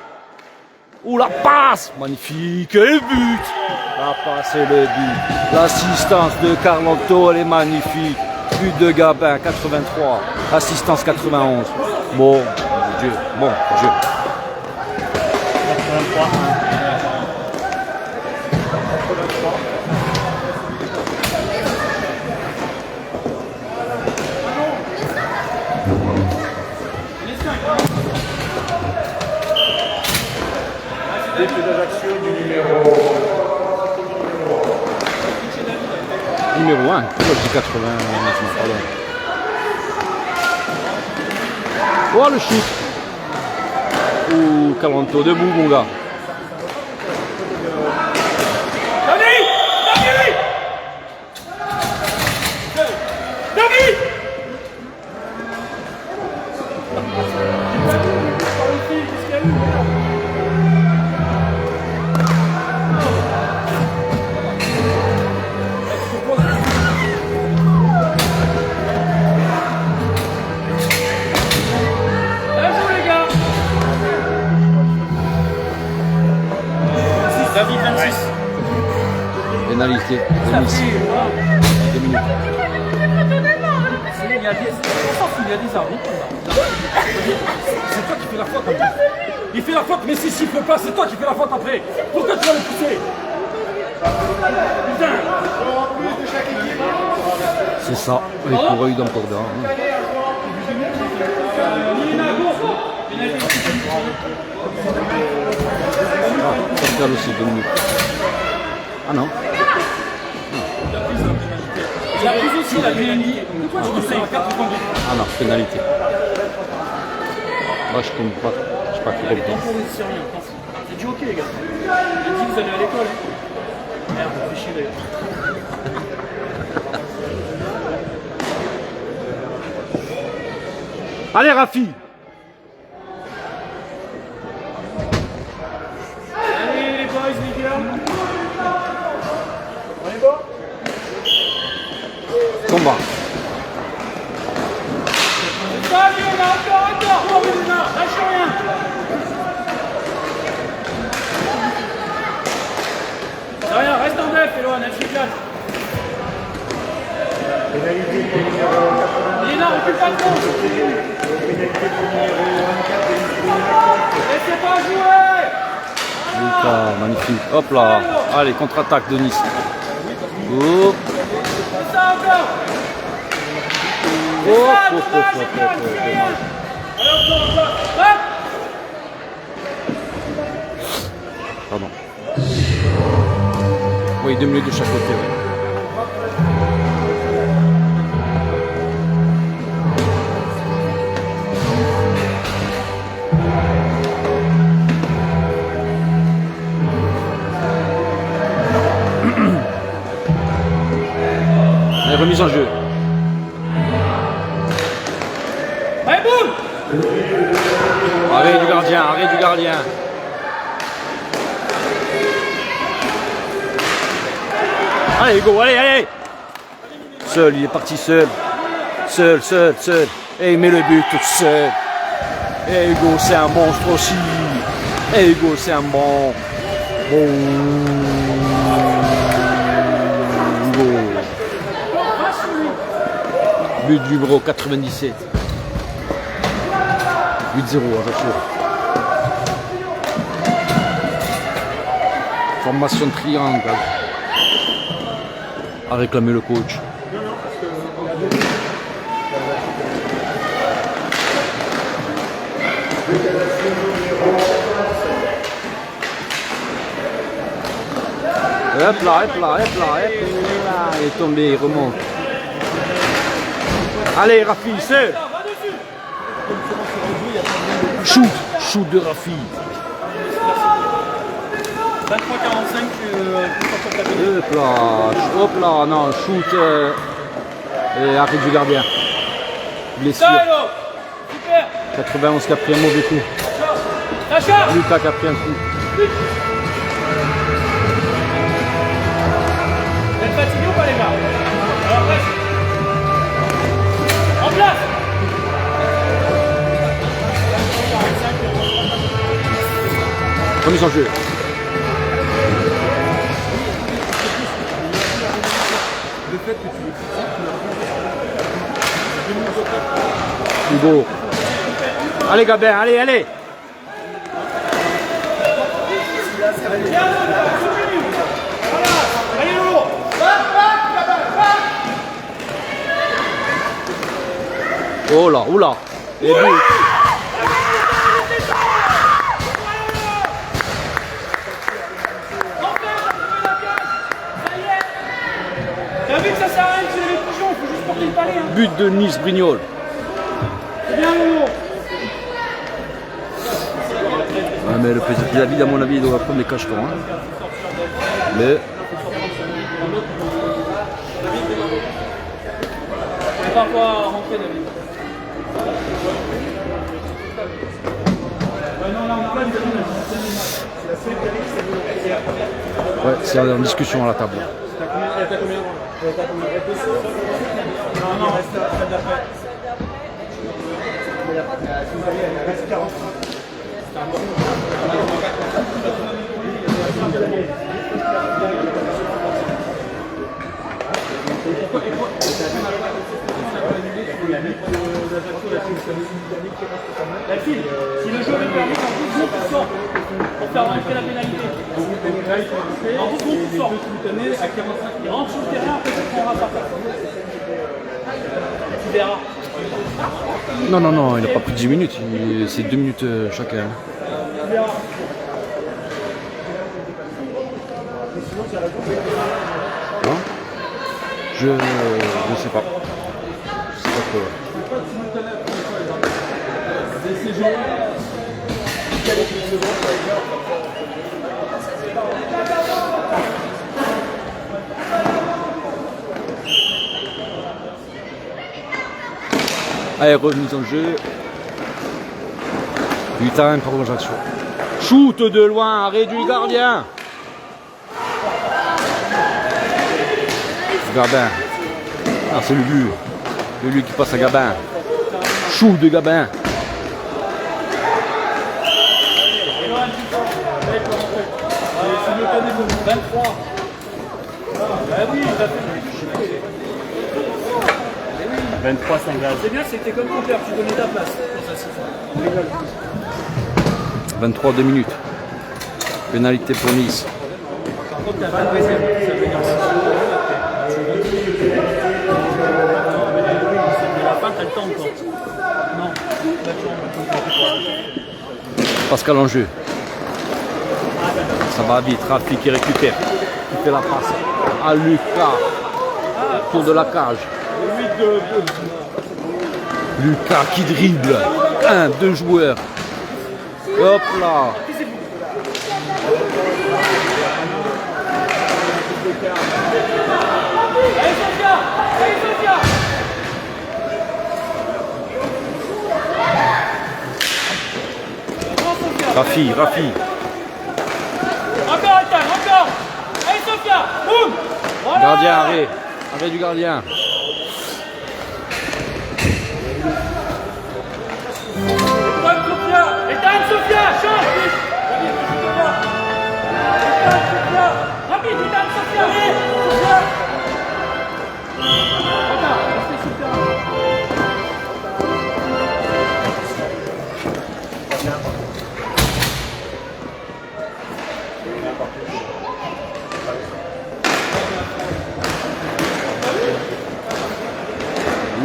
Ouh la passe. Magnifique. Et le but. La passe et le but. L'assistance de Carlonto, elle est magnifique. But de Gabin, 83. Assistance 91. Bon Dieu, bon Dieu. 83. Dépôt d'Ajaccio du Numéro 1, je dis 80, pardon. Oh le shoot. Ouh, Carlonto, debout mon gars. David 26. Pénalité. 2 minutes. Il y a des arbitres. C'est toi qui fais la faute après. Il fait la faute, mais s'il siffle pas, c'est toi qui fais la faute après. Pourquoi tu vas le pousser? Putain. C'est ça, les coureuils d'un pordon. Ça regarde aussi 2 minutes. Ah non. Il a pris aussi la pénalité. Pourquoi tu dis ça? Ah non, pénalité. Moi je compte pas. Je sais pas qui comprend. C'est du hockey les gars. Il dit vous allez à l'école. Merde, on fait chier d'ailleurs. Allez Rafi. Allez les boys, les gars. On est bon? Combat. Ça, Léona, encore. Oh, Léona, lâche rien. Ça rien, reste en def, Léona, elle se classe. pénalité pour le numéro 80. Léona, recule pas trop. Pénalité pour le numéro 24. Laissez pas jouer. Lucas, magnifique. Hop là. Allez, contre-attaque de Nice. Hop. C'est ça encore. Hop, hop, hop, hop, hop, dommage. Alors, hop. Pardon. Oui, 2 minutes de chaque côté. Ouais. Remise en jeu. Allez, boum! Arrêt du gardien, arrêt du gardien. Allez Hugo, allez, allez. Seul, il est parti seul. Seul. Et il met le but tout seul. Et Hugo, c'est un monstre aussi. Et Hugo, c'est un bon. Hugo. But numéro 97. 8-0, attention. Formation de triangle. A réclamé le coach. Hop là. Il est tombé, il remonte. Allez, Rafi, seul. Shoot de Rafi. 23-45, Hop là, non, shoot et arrêt du gardien. Blessure. super. 91 qui a pris un mauvais coup. Sacha. Lucas qui a pris un coup. Vous êtes fatigués ou pas les gars? Alors presque. En place. Remise en jeu. Hugo. Allez Gabin, allez. Allez Lolo. Oh là, oula. Et but. T'as vu que ça sert à rien de tirer les pigeons, il faut juste porter le palais. Hein. But de Nice Brignol. C'est bien Lolo. Ouais, mais le président David, à mon avis, il doit prendre des cachetons. Hein. Mais C'est pas quoi rentrer David. Non, là on a pas du tout. ouais, c'est en discussion à la table. T'as combien? Non, reste d'après. Reste 40. La file, si le jeu est permis, en 12 secondes, tu sors pour faire rentrer la pénalité. En 12 secondes, tu sors. Il rentre sur le terrain, après tu prendras sa place. Tu verras. Non, il n'a pas pris 10 minutes. C'est 2 minutes chacun. Tu verras. Hein? Je ne sais pas. Je sais pas trop. Allez, remise en jeu. Putain, prolongation. Shoot de loin, arrêt du gardien. Gabin. Ah, c'est le but. Le but qui passe à Gabin. Shoot de Gabin. Tu veux pas des mots 23. Ah oui, il a fait 23 Saint-Gall. C'est bien, c'est que t'es comme ton père, tu donnais ta place. 23 2 minutes. Pénalité pour Nice. Par contre, t'as pas de deuxième. Ça veut dire à la fin, t'as le temps encore. Non. Pascal en jeu. Ça va vite, Rafi qui récupère. Qui fait la passe à Lucas. Autour de la cage. Lucas qui dribble. 2 joueurs. Hop là. Allez, Sofia! Allez, Sofia! Rafi. Encore Ethan, encore. Allez Sophia, boum. Voilà. Gardien, arrêt. Arrêt du gardien. Ethan, Sophia, change. Ethan, Sophia. Rapide, Ethan, Sophia. Allez, Sophia. Regarde, restez sur le terrain.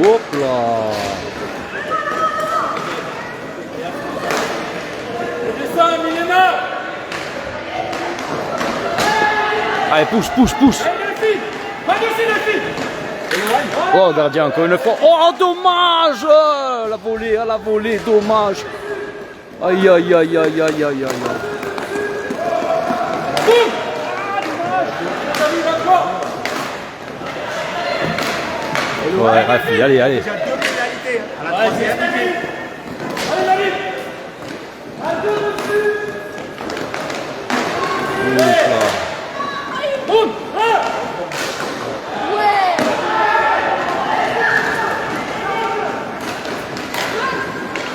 Hop là. Descends, Milena. Allez, pousse. Allez, Delphine. Va dessus, Delphine. Oh, gardien, encore une fois. Oh, dommage. La volée, dommage. Aïe. Boum. Ah, dommage. Ouais, Rafi, allez. Déjà 2 pénalités hein, à la troisième. Allez, David. Hop là. Boum.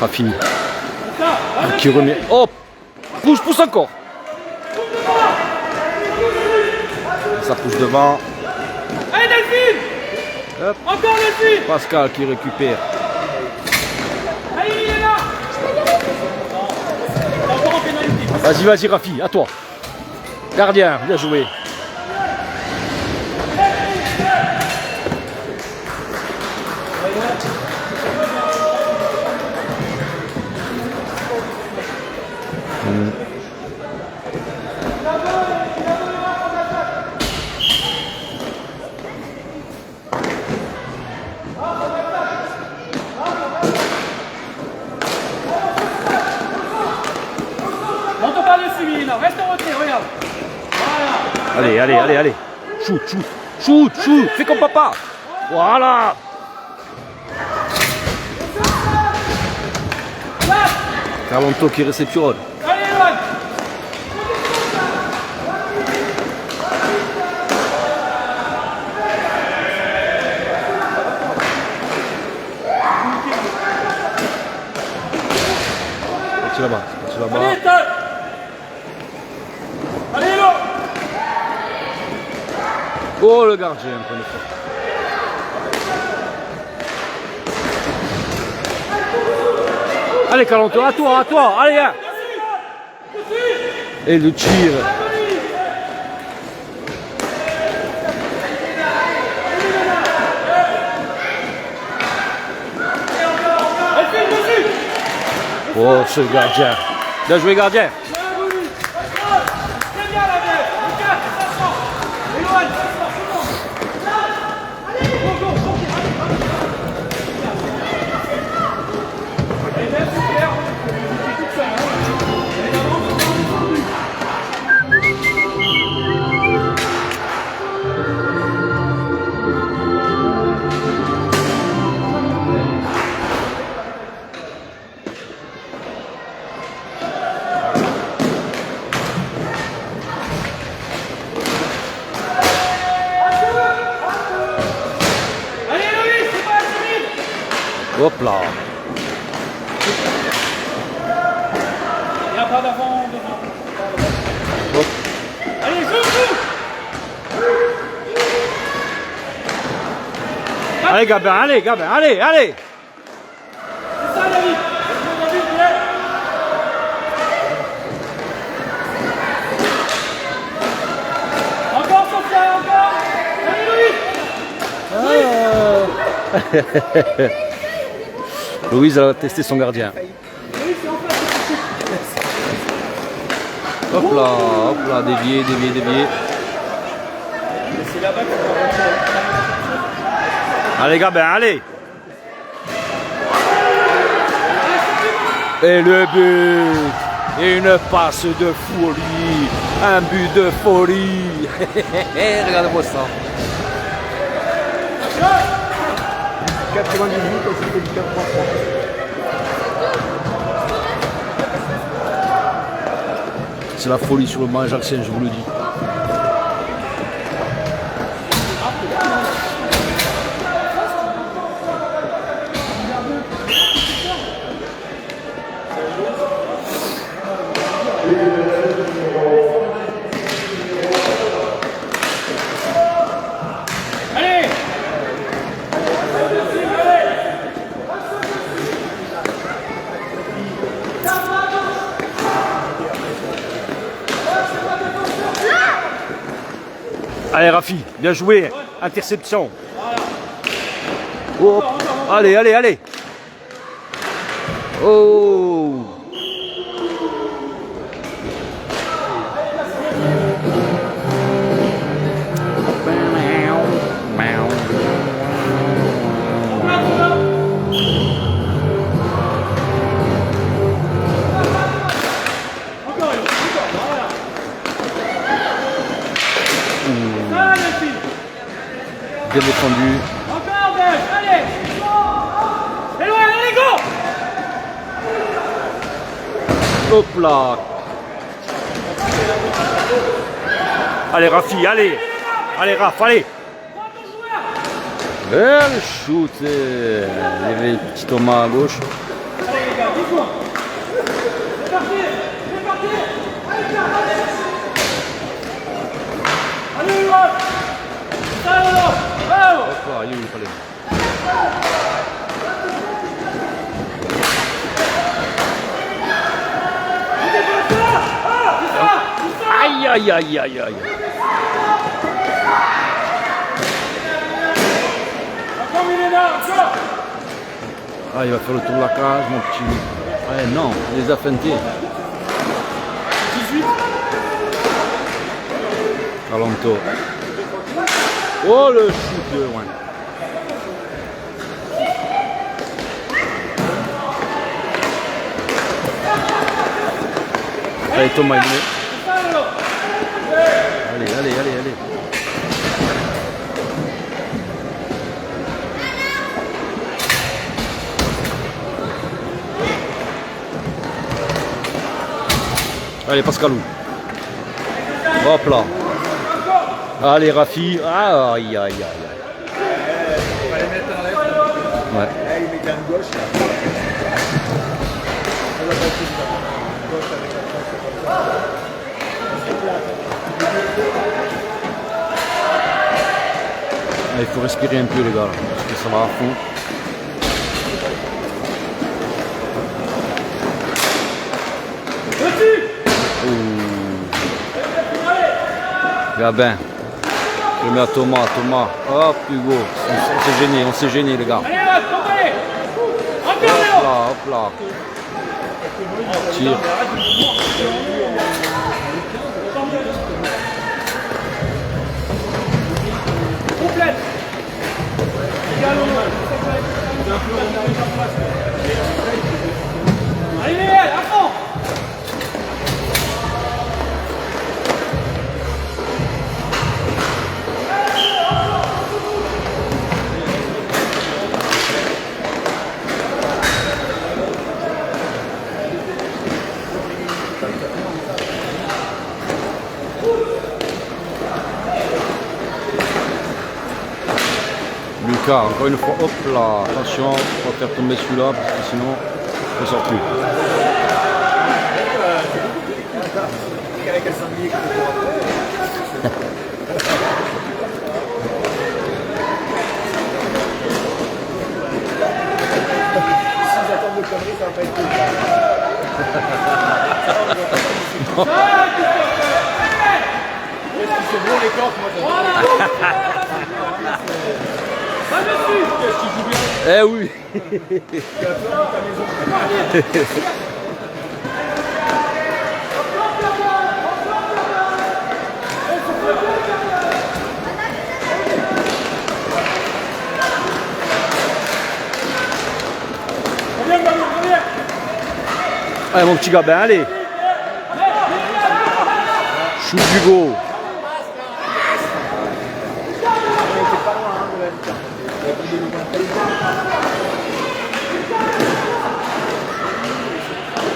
Rafi. Qui remet. Hop. Pousse encore. Ça pousse devant. Allez, Delphine. Hop. Encore Delphine. Pascal qui récupère. Allez, Milena. Encore en pénalité. Vas-y, Rafi, à toi. Gardien, bien joué. Monte pas dessus, Milena. Reste en retrait, regarde. Voilà. Allez. Shoot. Fais comme papa. Voilà. Carlonto qui réceptionne. Allez, Eloane. C'est là-bas. Allez, Ethan. Allez, Elo. Oh, le gardien, encore une fois. Allez, Carlonto, à toi. Allez, hein. Et le tir. Oh, ce gardien. Bien joué, gardien. Très bien, la vieille. Lucas, ça sort. Eloane, ça sort. Go. Allez, même super. C'est toute seule. Allez, avance. Allez, Loïs, c'est pas assez vite. Hop là. Il n'y a pas d'avant, devant. Hop. Allez, joue. Allez, Gabin, allez. C'est ça, David. David, viens. Encore, Sophia, encore. Allez, Loïs. Louise a testé son gardien. Loïs, c'est en face. Hop là, dévié. C'est là-bas que tu vas retirer. Allez, Gabin, allez. Et le but. Et une passe de folie. Un but de folie. Regardez-moi ça. 98, on s'est fait du 4-3-3. c'est la folie sur le banc ajaxien, je vous le dis. Allez Rafi, bien joué, interception. Oh, allez, allez, allez. Oh. Bien défendu. Encore, Dej, allez. Et loin, allez, go. Hop là. Allez Rafi, allez. Allez Raf, allez. Belle shoot. Il y avait le petit Thomas à gauche. Allez, les gars, 10 points. C'est parti, c'est parti. Allez, Raf. Allez, là. Bravo. Hop là, il est où le palais? Aïe aïe aïe aïe aïe. Encore Milena, encore. Ah, il va faire le tour de la cage, mon petit. Ah non, il les a feintés. 18. Alonto. Oh le shoot de loin. Allez Thomas, il est. Allez, allez, allez, allez. Allez Pascalou. Hop là. Allez Rafi. Ah, aïe aïe aïe aïe. On va les mettre en lèvres. Ouais. Là, il met un gauche. Là. On va pas tout ça. Gauche avec la France, comme ça. C'est plat. Ah, il faut respirer un peu les gars, parce que ça va à fond. Gabin. Je le mets à Thomas, Thomas. Hop Hugo. On s'est gêné les gars. Allez, Raf, tombez. Hop Encore, là, hop là. Tire. complète. Allez, Léa, à fond. Lucas, encore une fois, hop là, attention, on va faire tomber celui-là parce que sinon on ne sort plus. Avec un sanglier qui te court après. S'ils attendent de conneries, ça va pas être cool. C'est bon les corps, moi Eh oui. Allez mon petit Gabin, allez. Shoot Hugo.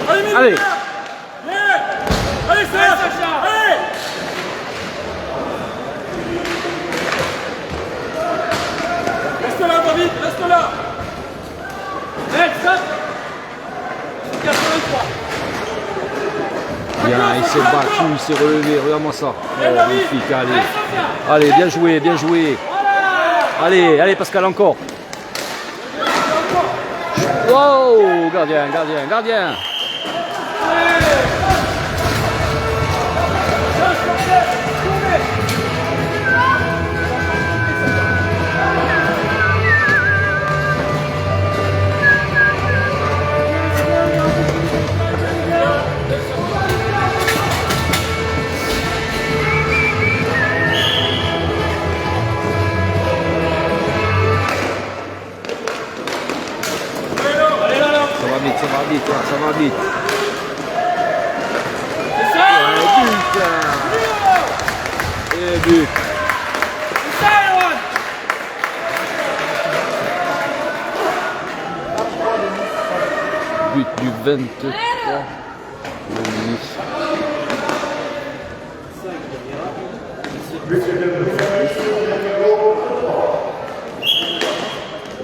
Allez, Allez. allez, c'est là. Hey, stop. 83. Bien, il s'est battu, il s'est relevé, regarde-moi ça. Oh, magnifique, allez. Allez, bien joué, bien joué. Allez, allez Pascal, encore. Wow, gardien, gardien, gardien. Ça va vite, ça va vite. C'est ça. Et but. C'est ça, Erwan. But du 23. Le Nice.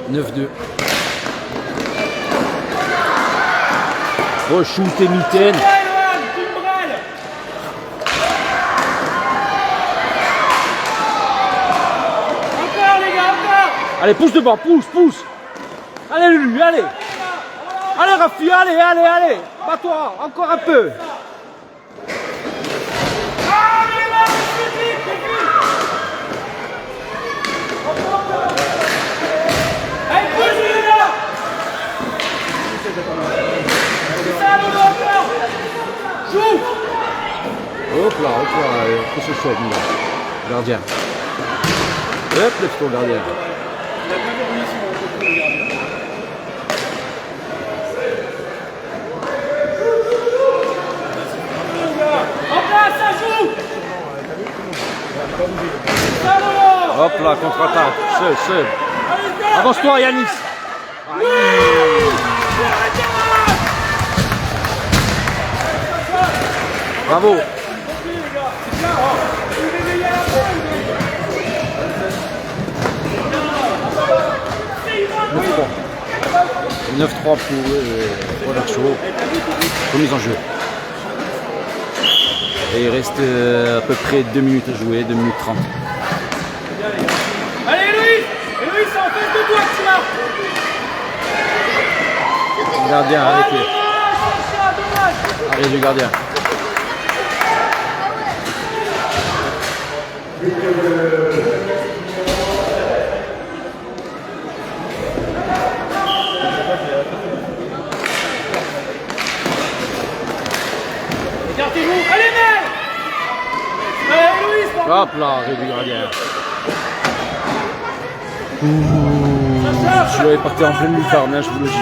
« 9-2. Oh, shoot et mitaine. Encore les gars, encore. Allez, pousse devant, pousse, pousse. Allez, Lulu, allez. Allez, Rafi, allez, allez, allez. Bats-toi, encore un peu. Allez, pousse les gars. C'est ça, Lolo, encore. Joue. Hop là, que ce soit, là. Gardien. Hop, lève-toi, gardien. En place, ça joue. Ça, Lolo. Hop là, contre-attaque. Seul. Avance-toi, Yanis. Bravo. 9-3 pour Relaxo. Remise en jeu. Et il reste à peu près 2 minutes à jouer, 2 minutes 30. Allez, Louis. Louis, c'est en face de toi que tu l'as. Gardien, arrêtez. Arrêtez du gardien. Écartez-vous. Allez, mec. Allez, Louis. Hop là, arrêtez du gardien. Je l'avais parti en pleine lucarne, hein, je vous le dis.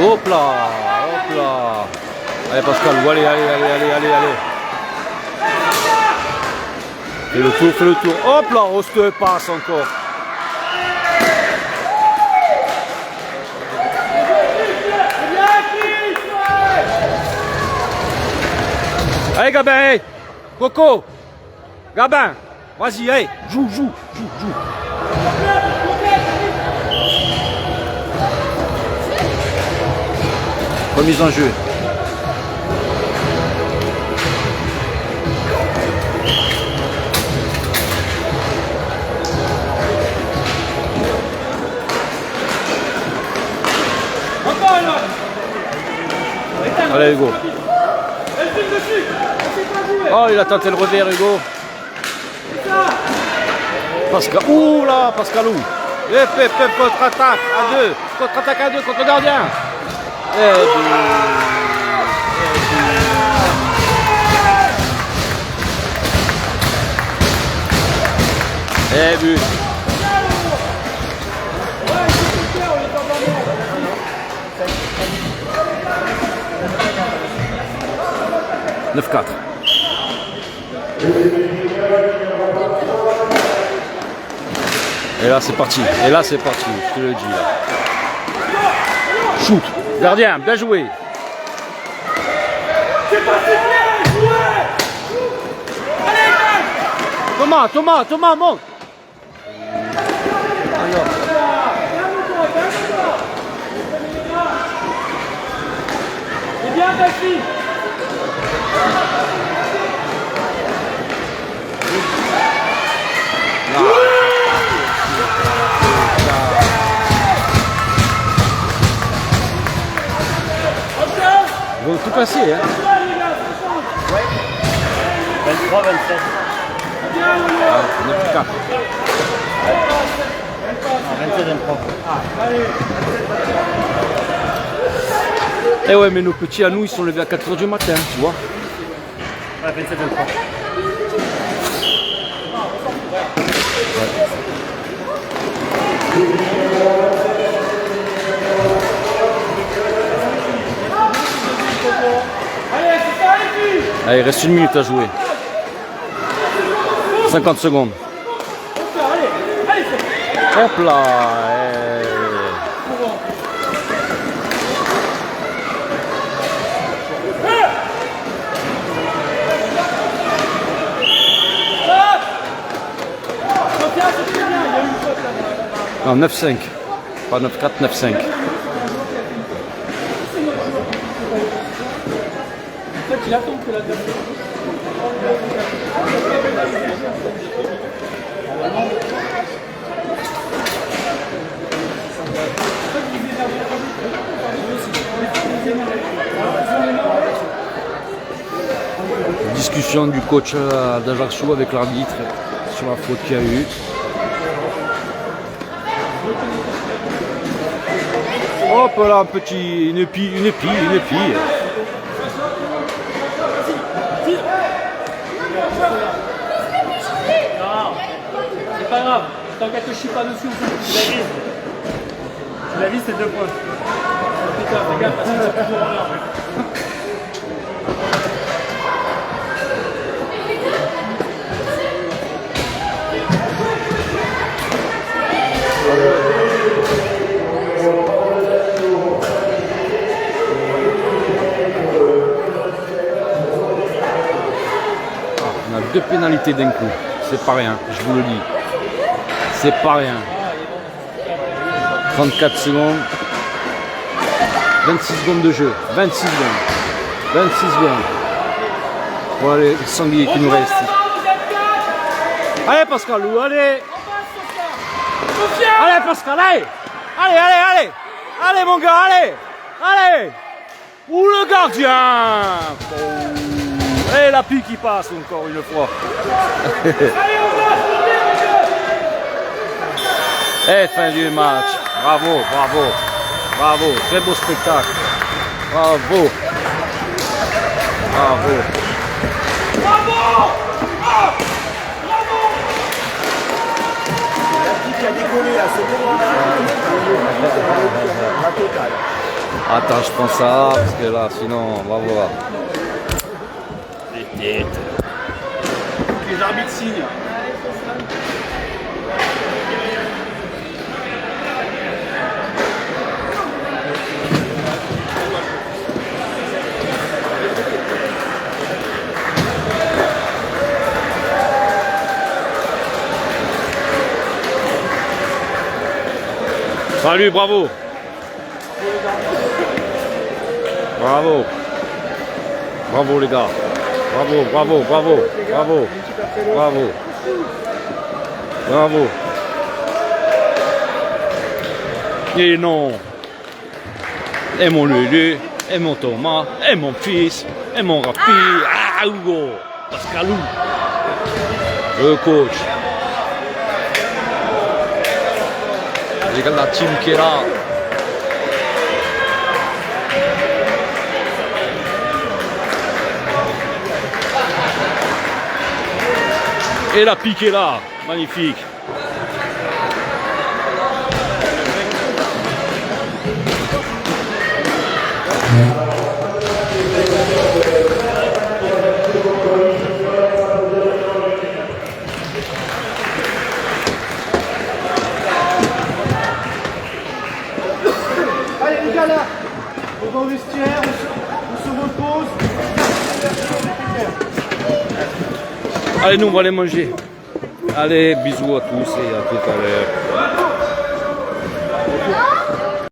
Hop là, hop là. Allez Pascal, allez. Fais le tour. Hop là, on se passe encore. Allez Gabin, hey. Coco. Gabin, vas-y, hey. Joue. Remise en jeu. Allez Hugo. Oh, il a tenté le revers Hugo. Pascal. Ouh là, Pascalou. Contre-attaque à 2. Contre-attaque à 2 contre le gardien. Et but. « 9-4. Et là c'est parti, et là c'est parti, je te le dis là. Shoot, gardien, bien joué. Thomas, monte. C'est bien, Taxi. Ils vont tout casser, hein. 23, 27. On a plus 4. 27, 23. Eh ouais, mais nos petits à nous, ils sont levés à 4h du matin, tu vois. Ouais, 27, 23. Allez, il reste 1 minute à jouer. 50 secondes. Hop là. Non, 9-5. Pas 9-4, 9-5. Il attend que la Discussion du coach d'Ajaccio avec l'arbitre sur la faute qu'il y a eu. Hop là, un petit, une épie. c'est pas grave, tant qu'elle te chie pas dessus, Tu l'as vu, c'est 2 points. putain, fais gaffe, parce que c'est toujours en l'air. On a 2 pénalités d'un coup. C'est pas rien, je vous le dis. C'est pas rien. 34 secondes. 26 secondes de jeu. 26 secondes. 26 secondes. Voilà les sangliers qui nous restent. Allez Pascalou, allez. Allez Pascal, allez. Allez. Allez mon gars, allez. Ouh le gardien. Et la pique qui passe encore une fois. Et fin du match. Bravo. Très beau spectacle. Bravo. Il a décollé là, c'est bon. La totale. Attends, je prends ça, parce que là, sinon, on va voir. Les arbitres signent. Salut, bravo. Bravo les gars. Bravo. Et non. Et mon Lulu, et mon Thomas, et mon fils, et mon Rapi. Ah, Hugo. Pascalou. Le coach. Regarde la team qui est là. Et la pique est là, magnifique. au vestiaire, on se repose. Allez, nous on va aller manger. Allez, bisous à tous et à tout à l'heure.